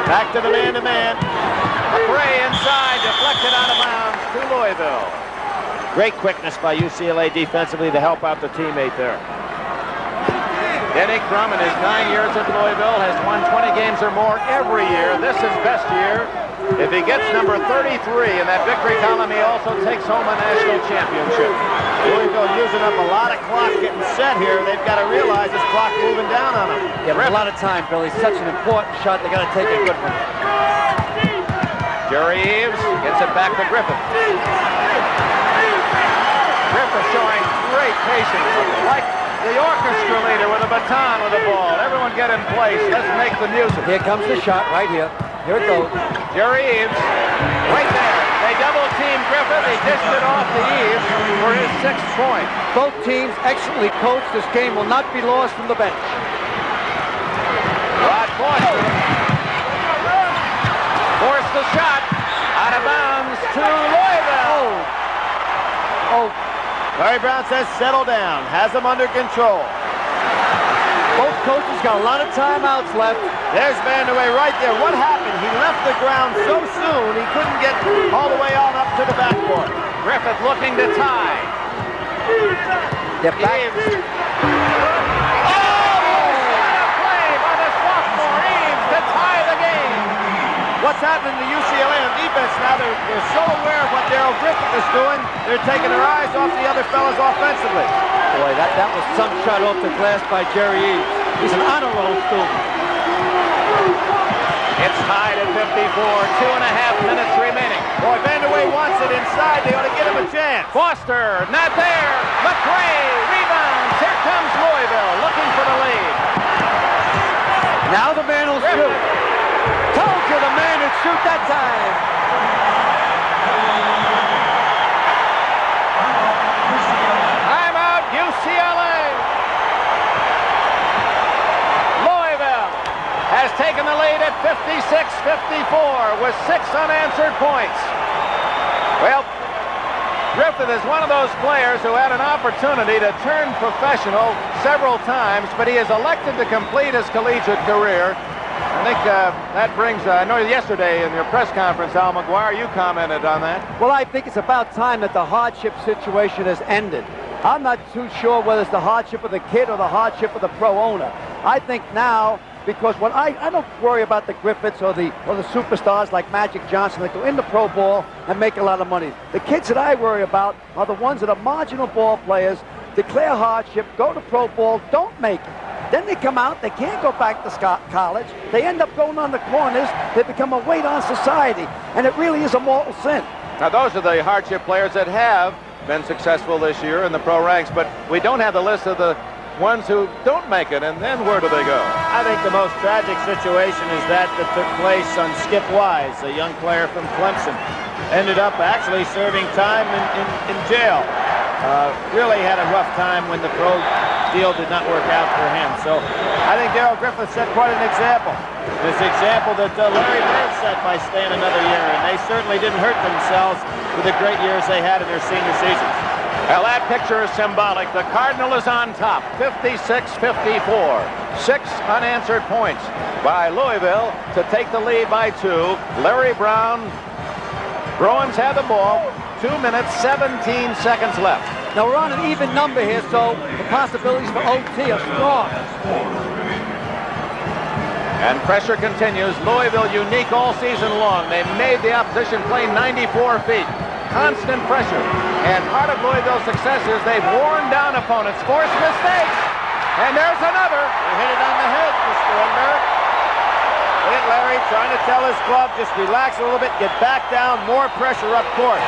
Speaker 2: Back to the man-to-man.
Speaker 1: McRae inside, deflected out of bounds to Louisville.
Speaker 2: Great quickness by UCLA defensively to help out the teammate there.
Speaker 1: Denny Crum in his 9 years at Louisville has won 20 games or more every year. This is best year. If he gets number 33 in that victory column, he also takes home a national championship.
Speaker 2: Louisville using up a lot of clock getting set here. They've got to realize this clock moving down on them.
Speaker 3: Yeah, but a lot of time, Billy. Such an important shot. They got to take a good one.
Speaker 1: Jerry Eves gets it back to Griffith. Griffith showing great patience, like the orchestra leader with a baton with the ball. Everyone get in place. Let's make the music.
Speaker 3: Here comes the shot right here. Here it goes.
Speaker 1: Jerry Eves, right there. They double-team Griffith. He dished it off to Eves for his 6th point.
Speaker 3: Both teams excellently coached. This game will not be lost from the bench.
Speaker 1: Rod Foster forced the shot out of bounds to Louisville.
Speaker 3: Oh.
Speaker 2: Larry Brown says settle down, has them under control.
Speaker 3: Both coaches got a lot of timeouts left.
Speaker 2: There's Vandeweghe right there. What happened? He left the ground so soon he couldn't get all the way on up to the backboard.
Speaker 1: Griffith looking to tie.
Speaker 3: Get back.
Speaker 1: Eves. Play by the sophomore Eves to tie the game.
Speaker 2: What's happening to UCLA on defense now? They're so aware of what Darrell Griffith is doing, they're taking their eyes off the other fellas offensively.
Speaker 3: Boy, that was some shot off the glass by Jerry Eves. He's an honor roll student.
Speaker 1: It's tied at 54, 2.5 minutes remaining.
Speaker 2: Boy, Vandeweghe wants it inside. They ought to give him a chance.
Speaker 1: Foster, not there. McRae rebounds. Here comes Louisville looking for the lead.
Speaker 3: Now the man will shoot. Told you the man would shoot that time.
Speaker 1: Timeout, UCLA. Louisville has taken the lead at 56-54 with 6 unanswered points. Well, Griffith is one of those players who had an opportunity to turn professional several times, but he has elected to complete his collegiate career. I think that brings, I know yesterday in your press conference, Al McGuire, you commented on that.
Speaker 3: Well, I think it's about time that the hardship situation has ended. I'm not too sure whether it's the hardship of the kid or the hardship of the pro owner. I think now, because when I don't worry about the Griffiths or the superstars like Magic Johnson that go into pro ball and make a lot of money. The kids that I worry about are the ones that are marginal ball players, declare hardship, go to pro ball, don't make it. Then they come out, they can't go back to college. They end up going on the corners. They become a weight on society. And it really is a mortal sin.
Speaker 1: Now, those are the hardship players that have been successful this year in the pro ranks, but we don't have the list of the ones who don't make it, and then where do they go?
Speaker 2: I think the most tragic situation is that took place on Skip Wise, a young player from Clemson. Ended up actually serving time in jail. Really had a rough time when the pro deal did not work out for him. So I think Darrell Griffith set quite an example. This example that Larry Bird set by staying another year, and they certainly didn't hurt themselves with the great years they had in their senior seasons.
Speaker 1: Well, that picture is symbolic. The Cardinal is on top, 56-54. 6 unanswered points by Louisville to take the lead by 2. Larry Brown, Bruins have the ball. 2 minutes, 17 seconds left.
Speaker 3: Now we're on an even number here, so the possibilities for OT are strong.
Speaker 1: And pressure continues. Louisville unique all season long. They made the opposition play 94 feet. Constant pressure. And part of Louisville's success is they've worn down opponents, forced mistakes. And there's another.
Speaker 2: They hit it on the head, Mr. Enberg. Look at Larry trying to tell his club, just relax a little bit, get back down, more pressure up court.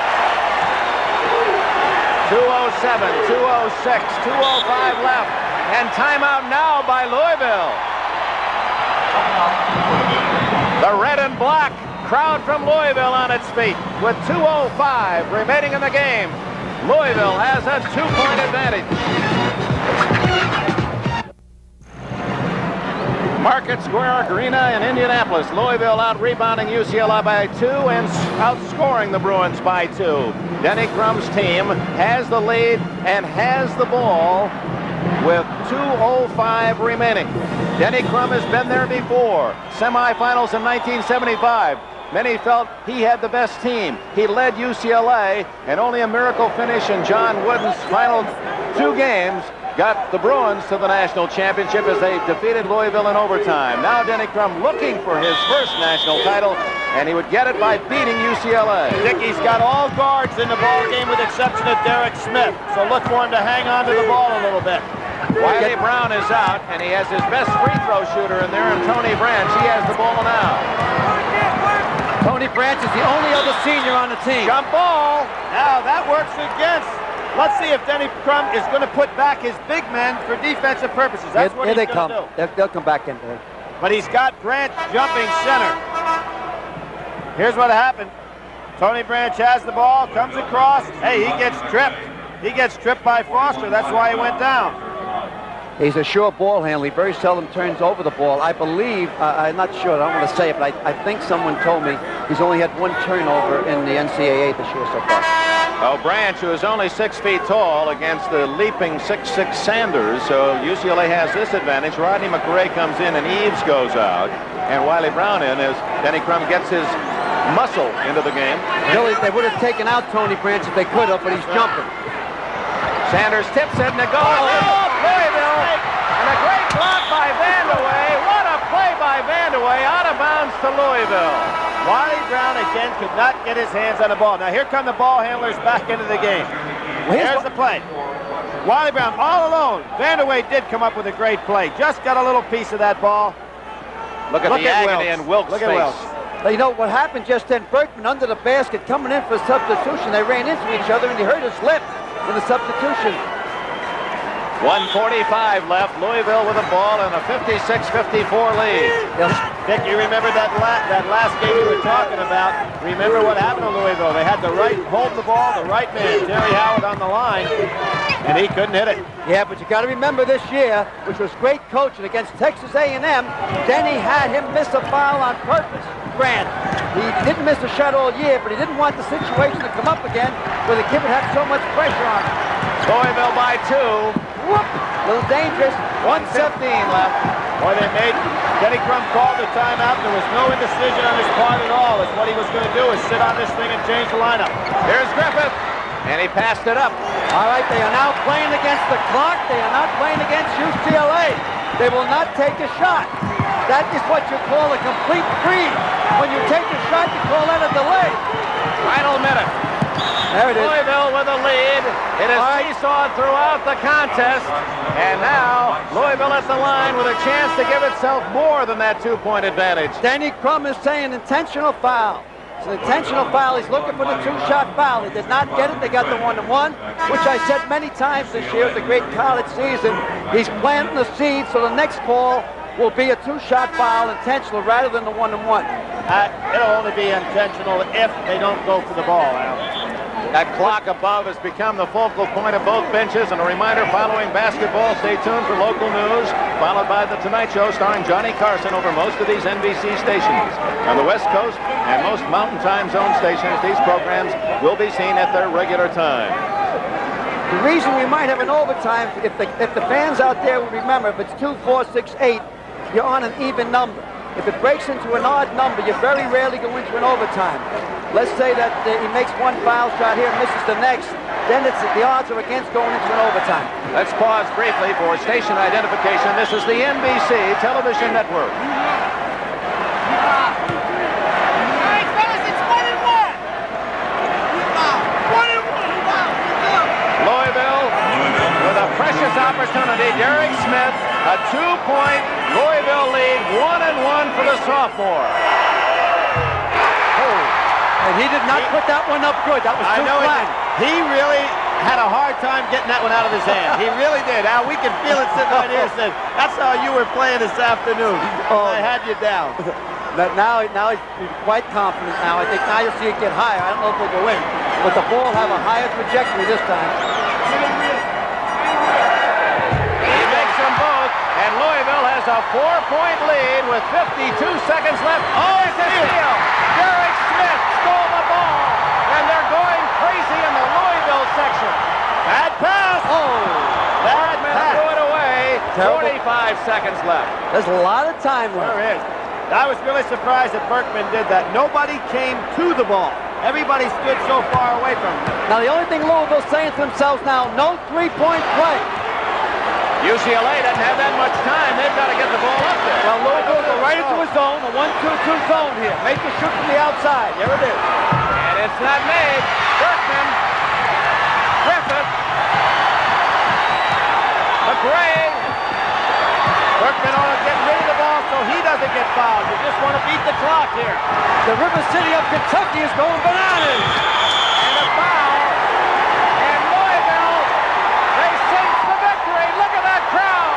Speaker 1: 2:07, 2:06, 2:05 left. And timeout now by Louisville. The red and black crowd from Louisville on its feet with 2:05 remaining in the game. Louisville has a 2-point advantage. Market Square Arena in Indianapolis. Louisville out-rebounding UCLA by 2 and outscoring the Bruins by 2. Denny Crum's team has the lead and has the ball with 2:05 remaining. Denny Crum has been there before. Semifinals in 1975. Many felt he had the best team. He led UCLA, and only a miracle finish in John Wooden's final 2 games got the Bruins to the national championship as they defeated Louisville in overtime. Now Denny Crum looking for his first national title and he would get it by beating UCLA.
Speaker 2: Dickey's got all guards in the ball game with the exception of Derek Smith, so look for him to hang on to the ball a little bit.
Speaker 1: Wiley Brown is out, and he has his best free throw shooter in there, and Tony Branch. He has the ball now.
Speaker 3: Tony Branch is the only other senior on the team.
Speaker 2: Jump ball. Now that works against. Let's see if Denny Crum is going to put back his big men for defensive purposes. That's what he's going to do.
Speaker 3: They'll come back in there.
Speaker 2: But he's got Branch jumping center. Here's what happened. Tony Branch has the ball, comes across. Hey, he gets tripped. He gets tripped by Foster. That's why he went down.
Speaker 3: He's a sure ball handler. He very seldom turns over the ball. I believe, I'm not sure, I don't want to say it, but I think someone told me he's only had one turnover in the NCAA this year so far.
Speaker 1: Oh, Branch, who is only 6 feet tall against the leaping 6'6" Sanders, so UCLA has this advantage. Rodney McRae comes in and Eves goes out, and Wiley Brown in as Denny Crum gets his muscle into the game.
Speaker 3: Really, they would have taken out Tony Branch if they could have, but he's jumping.
Speaker 1: Sanders tips it and it goes. Oh, Louisville! And a great block by Vandeweghe. What a play by Vandeweghe, out of bounds to Louisville.
Speaker 2: Wiley Brown again could not get his hands on the ball. Now here come the ball handlers back into the game. Here's the play. Wiley Brown all alone. Vandeweghe did come up with a great play. Just got a little piece of that ball.
Speaker 1: Look at the agony in Wilkes' face.
Speaker 2: Wilkes.
Speaker 3: You know what happened just then? Berkman under the basket coming in for substitution. They ran into each other and he hurt his lip in the substitution.
Speaker 1: 1:45 left. Louisville with the ball and a 56-54 lead.
Speaker 3: Yes.
Speaker 2: Dick, you remember that last game you were talking about? Remember what happened to Louisville? They had the right, hold the ball, the right man, Terry Howard on the line, and he couldn't hit it.
Speaker 3: Yeah, but you got to remember this year, which was great coaching against Texas A&M, Denny had him miss a foul on purpose. Grant, he didn't miss a shot all year, but he didn't want the situation to come up again where the kid would have so much pressure on him.
Speaker 1: Louisville by 2.
Speaker 3: Whoop! A little dangerous.
Speaker 1: 1:15 left.
Speaker 2: Boy, Denny Crum called the timeout. There was no indecision on his part at all. As what he was going to do is sit on this thing and change the lineup.
Speaker 1: Here's Griffith, and he passed it up.
Speaker 3: All right, they are now playing against the clock. They are not playing against UCLA. They will not take a shot. That is what you call a complete freeze. When you take a shot, you call that a delay.
Speaker 1: Final minute.
Speaker 3: There it is.
Speaker 1: Louisville with a lead. It is seesawed throughout the contest. And now Louisville at the line with a chance to give itself more than that 2-point advantage.
Speaker 3: Denny Crum is saying intentional foul. It's an intentional foul. He's looking for the 2-shot foul. He did not get it. They got the 1-1, which I said many times this year. It's a great college season. He's planting the seed, so the next call will be a 2-shot foul, intentional, rather than the 1-1.
Speaker 2: It'll only be intentional if they don't go for the ball, Al.
Speaker 1: That clock above has become the focal point of both benches. And a reminder, following basketball, stay tuned for local news, followed by The Tonight Show starring Johnny Carson over most of these NBC stations. On the West Coast and most Mountain Time Zone stations, these programs will be seen at their regular time.
Speaker 3: The reason we might have an overtime, if the fans out there will remember, if it's 2, 4, 6, 8, you're on an even number. If it breaks into an odd number, you very rarely go into an overtime. Let's say that he makes one foul shot here and misses the next, then the odds are against going into an overtime.
Speaker 1: Let's pause briefly for station identification. This is the NBC Television Network. Louisville with a precious opportunity. Derek Smith, a 2-point Louisville lead, 1-1 for the sophomore.
Speaker 3: And he did not put that one up good. That was too flat.
Speaker 2: He really had a hard time getting that one out of his hand. He really did. Al, we can feel it sitting right here. Said, that's how you were playing this afternoon. I had you down.
Speaker 3: But now he's quite confident now. I think now you'll see it get higher. I don't know if they'll go in. But the ball have a higher trajectory this time.
Speaker 1: He makes them both, and Louisville has a 4-point lead with 52 seconds left. Oh, it's a steal! Derek Smith stole the ball, and they're going crazy in the Louisville section. Bad pass!
Speaker 3: Oh!
Speaker 1: Bad pass! Threw it away.
Speaker 3: Terrible.
Speaker 1: 45 seconds left.
Speaker 3: There's a lot of time left.
Speaker 2: There is. I was really surprised that Berkman did that. Nobody came to the ball. Everybody stood so far away from him.
Speaker 3: Now, the only thing Louisville's saying to themselves now, no 3-point play.
Speaker 1: UCLA doesn't have that much time. They've got to get the ball up there.
Speaker 3: Well, Louisville go right into a zone, a 1-2-2 zone here. Make the shoot from the outside. There it is.
Speaker 1: And it's not made. Berkman. Griffith. McRae.
Speaker 2: Berkman ought to get rid of the ball so he doesn't get fouled. You just want to beat the clock here.
Speaker 3: The River City of Kentucky is going bananas.
Speaker 1: And a foul. And Louisville, they cinch the victory. Look at that crowd.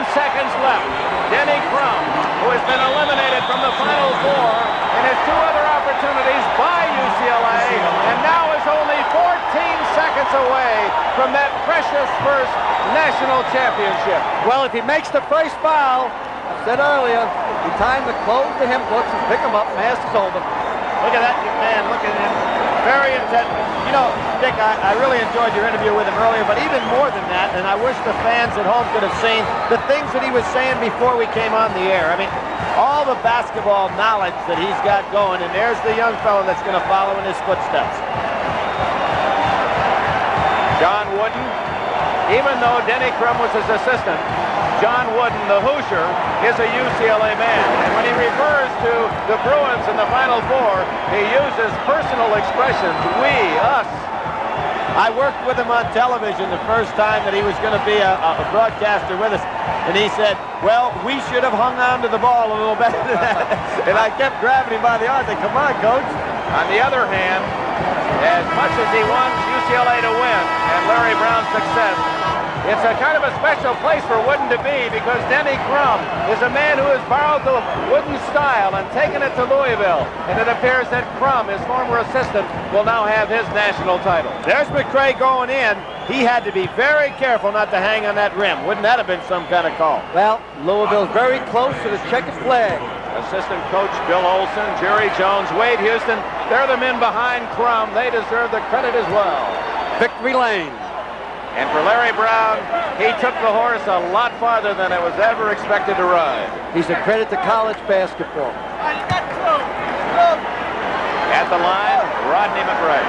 Speaker 1: Seconds left. Denny Crum, who has been eliminated from the Final Four in his 2 other opportunities by UCLA, and now is only 14 seconds away from that precious first national championship.
Speaker 3: Well, if he makes the first foul, I said earlier, it's time to close the hymn books and pick him up. Mass is over.
Speaker 2: Look at that man. Look at him. Very intent. You know, Dick, I really enjoyed your interview with him earlier, but even more than that, and I wish the fans at home could have seen the things that he was saying before we came on the air. I mean, all the basketball knowledge that he's got going, and there's the young fellow that's going to follow in his footsteps.
Speaker 1: John Wooden, even though Denny Crum was his assistant, John Wooden, the Hoosier, is a UCLA man. And when he refers to the Bruins in the Final Four, he uses personal expressions, we, us.
Speaker 2: I worked with him on television the first time that he was going to be a broadcaster with us. And he said, well, we should have hung on to the ball a little better than that. And I kept grabbing him by the arm. I said, come on, coach.
Speaker 1: On the other hand, as much as he wants UCLA to win and Larry Brown's success, it's a kind of a special place for Wooden to be because Denny Crum is a man who has borrowed the Wooden style and taken it to Louisville. And it appears that Crum, his former assistant, will now have his national title.
Speaker 2: There's McRae going in. He had to be very careful not to hang on that rim. Wouldn't that have been some kind of call?
Speaker 3: Well, Louisville's very close to the checkered flag.
Speaker 1: Assistant coach Bill Olson, Jerry Jones, Wade Houston, they're the men behind Crum. They deserve the credit as well.
Speaker 3: Victory lane.
Speaker 1: And for Larry Brown, he took the horse a lot farther than it was ever expected to ride.
Speaker 3: He's a credit to college basketball.
Speaker 1: At the line, Rodney McRae.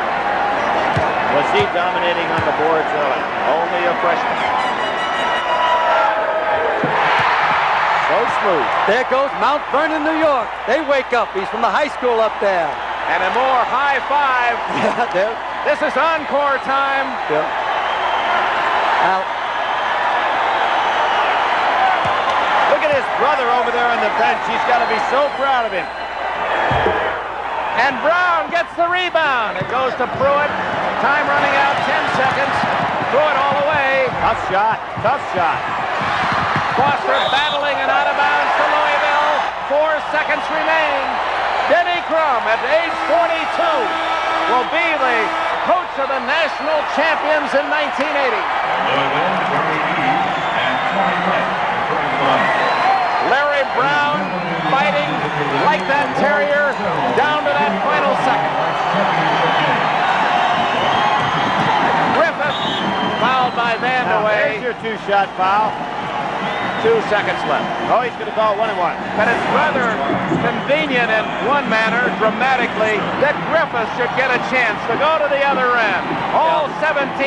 Speaker 2: Was he dominating on the boards early?
Speaker 1: Only a freshman.
Speaker 2: So smooth.
Speaker 3: There goes Mount Vernon, New York. They wake up. He's from the high school up there.
Speaker 1: And a more high five. This is encore time.
Speaker 3: Yeah. Now,
Speaker 2: look at his brother over there on the bench. He's got to be so proud of him.
Speaker 1: And Brown gets the rebound. It goes to Pruitt. Time running out, 10 seconds. Pruitt all the way.
Speaker 2: Tough shot. Tough shot.
Speaker 1: Foster battling and out of bounds to Louisville. 4 seconds remain. Denny Crum at age 42 will be the coach of the national champions in 1980. Larry Brown fighting like that terrier down to that final second. Griffith fouled by Vandeweghe.
Speaker 2: There's your 2-shot foul.
Speaker 1: 2 seconds left.
Speaker 2: Oh, he's going to call 1-1.
Speaker 1: But it's rather convenient in one manner, dramatically, that Griffith should get a chance to go to the other end. All 17,000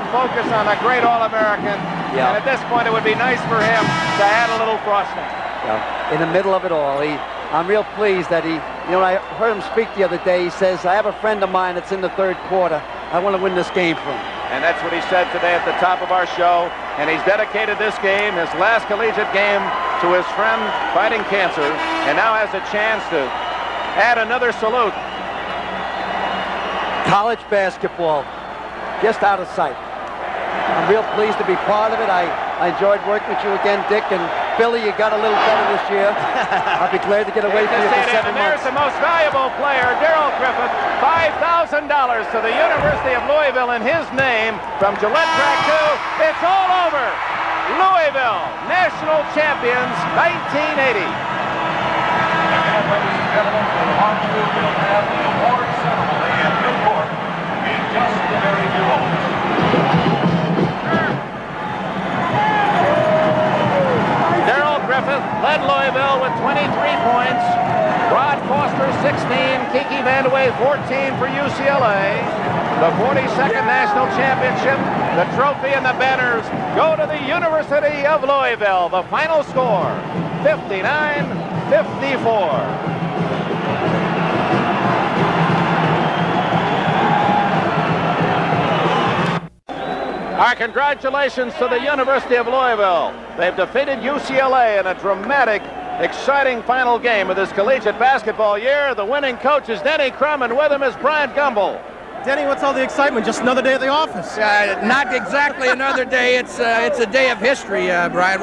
Speaker 1: focus on a great All-American.
Speaker 3: Yeah.
Speaker 1: And at this point, it would be nice for him to add a little frosting.
Speaker 3: yeah, in the middle of it all, I'm real pleased that when I heard him speak the other day, he says, I have a friend of mine that's in the 3rd quarter. I want to win this game for him.
Speaker 1: And that's what he said today at the top of our show. And he's dedicated this game, his last collegiate game, to his friend fighting cancer, and now has a chance to add another salute.
Speaker 3: College basketball, just out of sight. I'm real pleased to be part of it. I enjoyed working with you again, Dick, and Billy, you got a little better this year. I'll be glad to get away from you for 7
Speaker 1: And
Speaker 3: months.
Speaker 1: there's the most valuable player, Darrell Griffith, $5,000 to the University of Louisville in his name from Gillette Track 2. It's all over. Louisville, national champions, 1980.
Speaker 4: And ladies and gentlemen, from Hartford, we'll have the award ceremony at Newport in just a very few moments.
Speaker 1: led Louisville with 23 points. Rod Foster, 16. Kiki Vandeweghe, 14 for UCLA. The 42nd National Championship, the trophy and the banners go to the University of Louisville. The final score, 59-54. Our congratulations to the University of Louisville. They've defeated UCLA in a dramatic, exciting final game of this collegiate basketball year. The winning coach is Denny Crum, and with him is Bryant Gumbel.
Speaker 5: Denny, what's all the excitement? Just another day at the office.
Speaker 6: Not exactly another day. It's a day of history, Brian.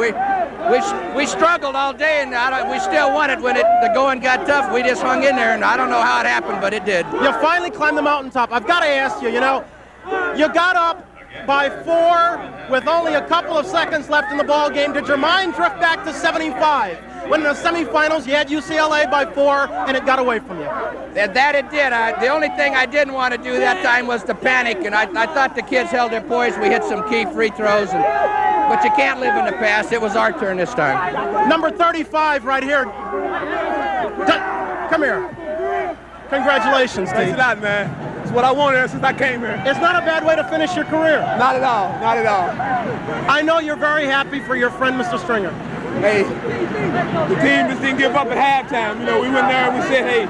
Speaker 6: We struggled all day, and we still won it when the going got tough. We just hung in there, and I don't know how it happened, but it did.
Speaker 5: You finally climbed the mountaintop. I've got to ask you, you got up by 4 with only a couple of seconds left in the ball game. Did your mind drift back to 75? When in the semifinals, you had UCLA by 4, and it got away from you.
Speaker 6: That it did. The only thing I didn't want to do that time was to panic, and I thought the kids held their poise. We hit some key free throws, but you can't live in the past. It was our turn this time.
Speaker 5: Number 35 right here. Come here. Congratulations, Steve.
Speaker 7: Thanks a lot, man. It's what I wanted since I came here.
Speaker 5: It's not a bad way to finish your career.
Speaker 7: Not at all. Not at all.
Speaker 5: I know you're very happy for your friend, Mr. Stringer.
Speaker 7: Hey, the team just didn't give up at halftime. We went there and we said, hey,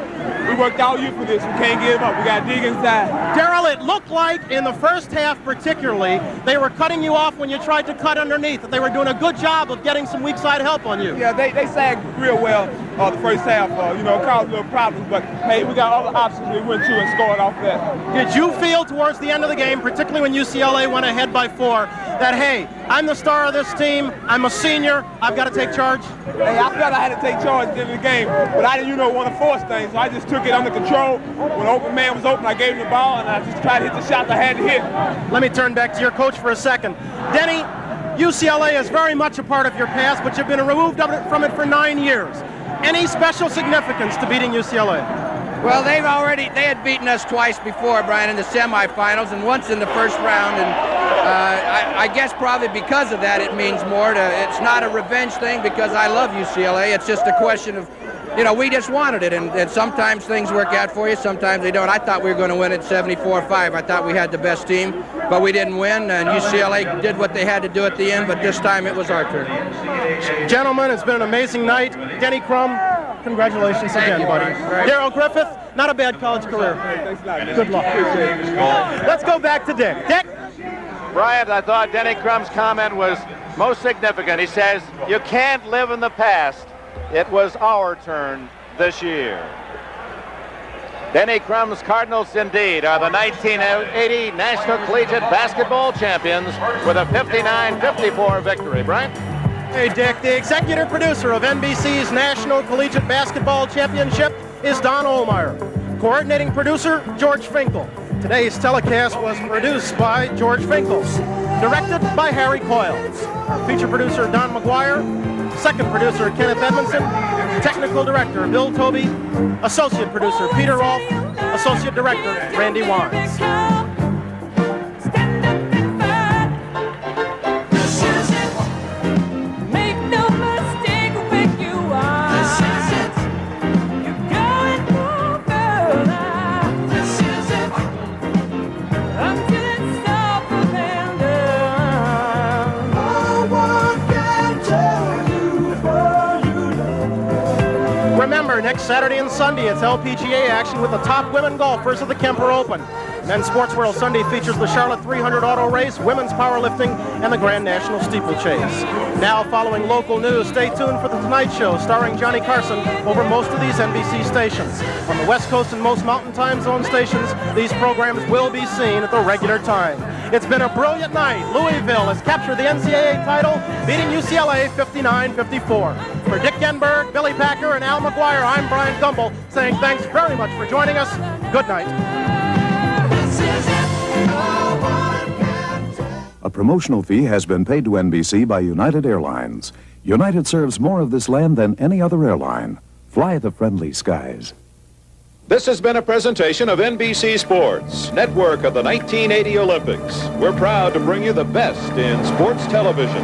Speaker 7: we worked all year for this. We can't give up. We got to dig inside.
Speaker 5: Darrell, it looked like in the first half particularly, they were cutting you off when you tried to cut underneath, that they were doing a good job of getting some weak side help on you.
Speaker 7: Yeah, they sagged real well the first half. Caused little problems, but hey, we got other options we went to and scored off that.
Speaker 5: Did you feel towards the end of the game, particularly when UCLA went ahead by 4, that, hey, I'm the star of this team, I'm a senior, I've got to take charge?
Speaker 7: Hey, I felt I had to take charge at the end of the game, but I didn't, want to force things, so I just took it under control. When the open man was open, I gave him the ball, and I just tried to hit the shots I had to hit.
Speaker 5: Let me turn back to your coach for a second. Denny, UCLA is very much a part of your past, but you've been removed from it for 9 years. Any special significance to beating UCLA?
Speaker 6: Well, they had beaten us twice before, Brian, in the semifinals and once in the first round, and I guess probably because of that it means more. It's not a revenge thing because I love UCLA. It's just a question of, we just wanted it, and sometimes things work out for you, sometimes they don't. I thought we were going to win at 74-5. I thought we had the best team, but we didn't win, and UCLA did what they had to do at the end, but this time it was our turn.
Speaker 5: Gentlemen, it's been an amazing night. Denny Crum, congratulations again, buddy. Darrell Griffith, not a bad college career. Good luck. Let's go back to Dick. Dick?
Speaker 1: Bryant, I thought Denny Crum's comment was most significant. He says, you can't live in the past. It was our turn this year. Denny Crum's Cardinals indeed are the 1980 National Collegiate Basketball Champions with a 59-54 victory. Bryant?
Speaker 5: Hey, Dick, the executive producer of NBC's National Collegiate Basketball Championship is Don Ohlmeyer. Coordinating producer, George Finkel. Today's telecast was produced by George Finkel. Directed by Harry Coyle. Our feature producer, Don McGuire. Second producer, Kenneth Edmondson. Technical director, Bill Toby. Associate producer, Peter Rolfe. Associate director, Randy Wines. Remember, next Saturday and Sunday, it's LPGA action with the top women golfers of the Kemper Open. Men's Sports World Sunday features the Charlotte 300 Auto Race, women's powerlifting, and the Grand National Steeplechase. Now, following local news, stay tuned for The Tonight Show, starring Johnny Carson over most of these NBC stations. On the West Coast and most Mountain Time Zone stations, these programs will be seen at the regular time. It's been a brilliant night. Louisville has captured the NCAA title, beating UCLA 59-54. For Dick Genberg, Billy Packer, and Al McGuire, I'm Bryant Gumbel, saying thanks very much for joining us. Good night.
Speaker 8: A promotional fee has been paid to NBC by United Airlines. United serves more of this land than any other airline. Fly the friendly skies.
Speaker 1: This has been a presentation of NBC Sports, network of the 1980 Olympics. We're proud to bring you the best in sports television.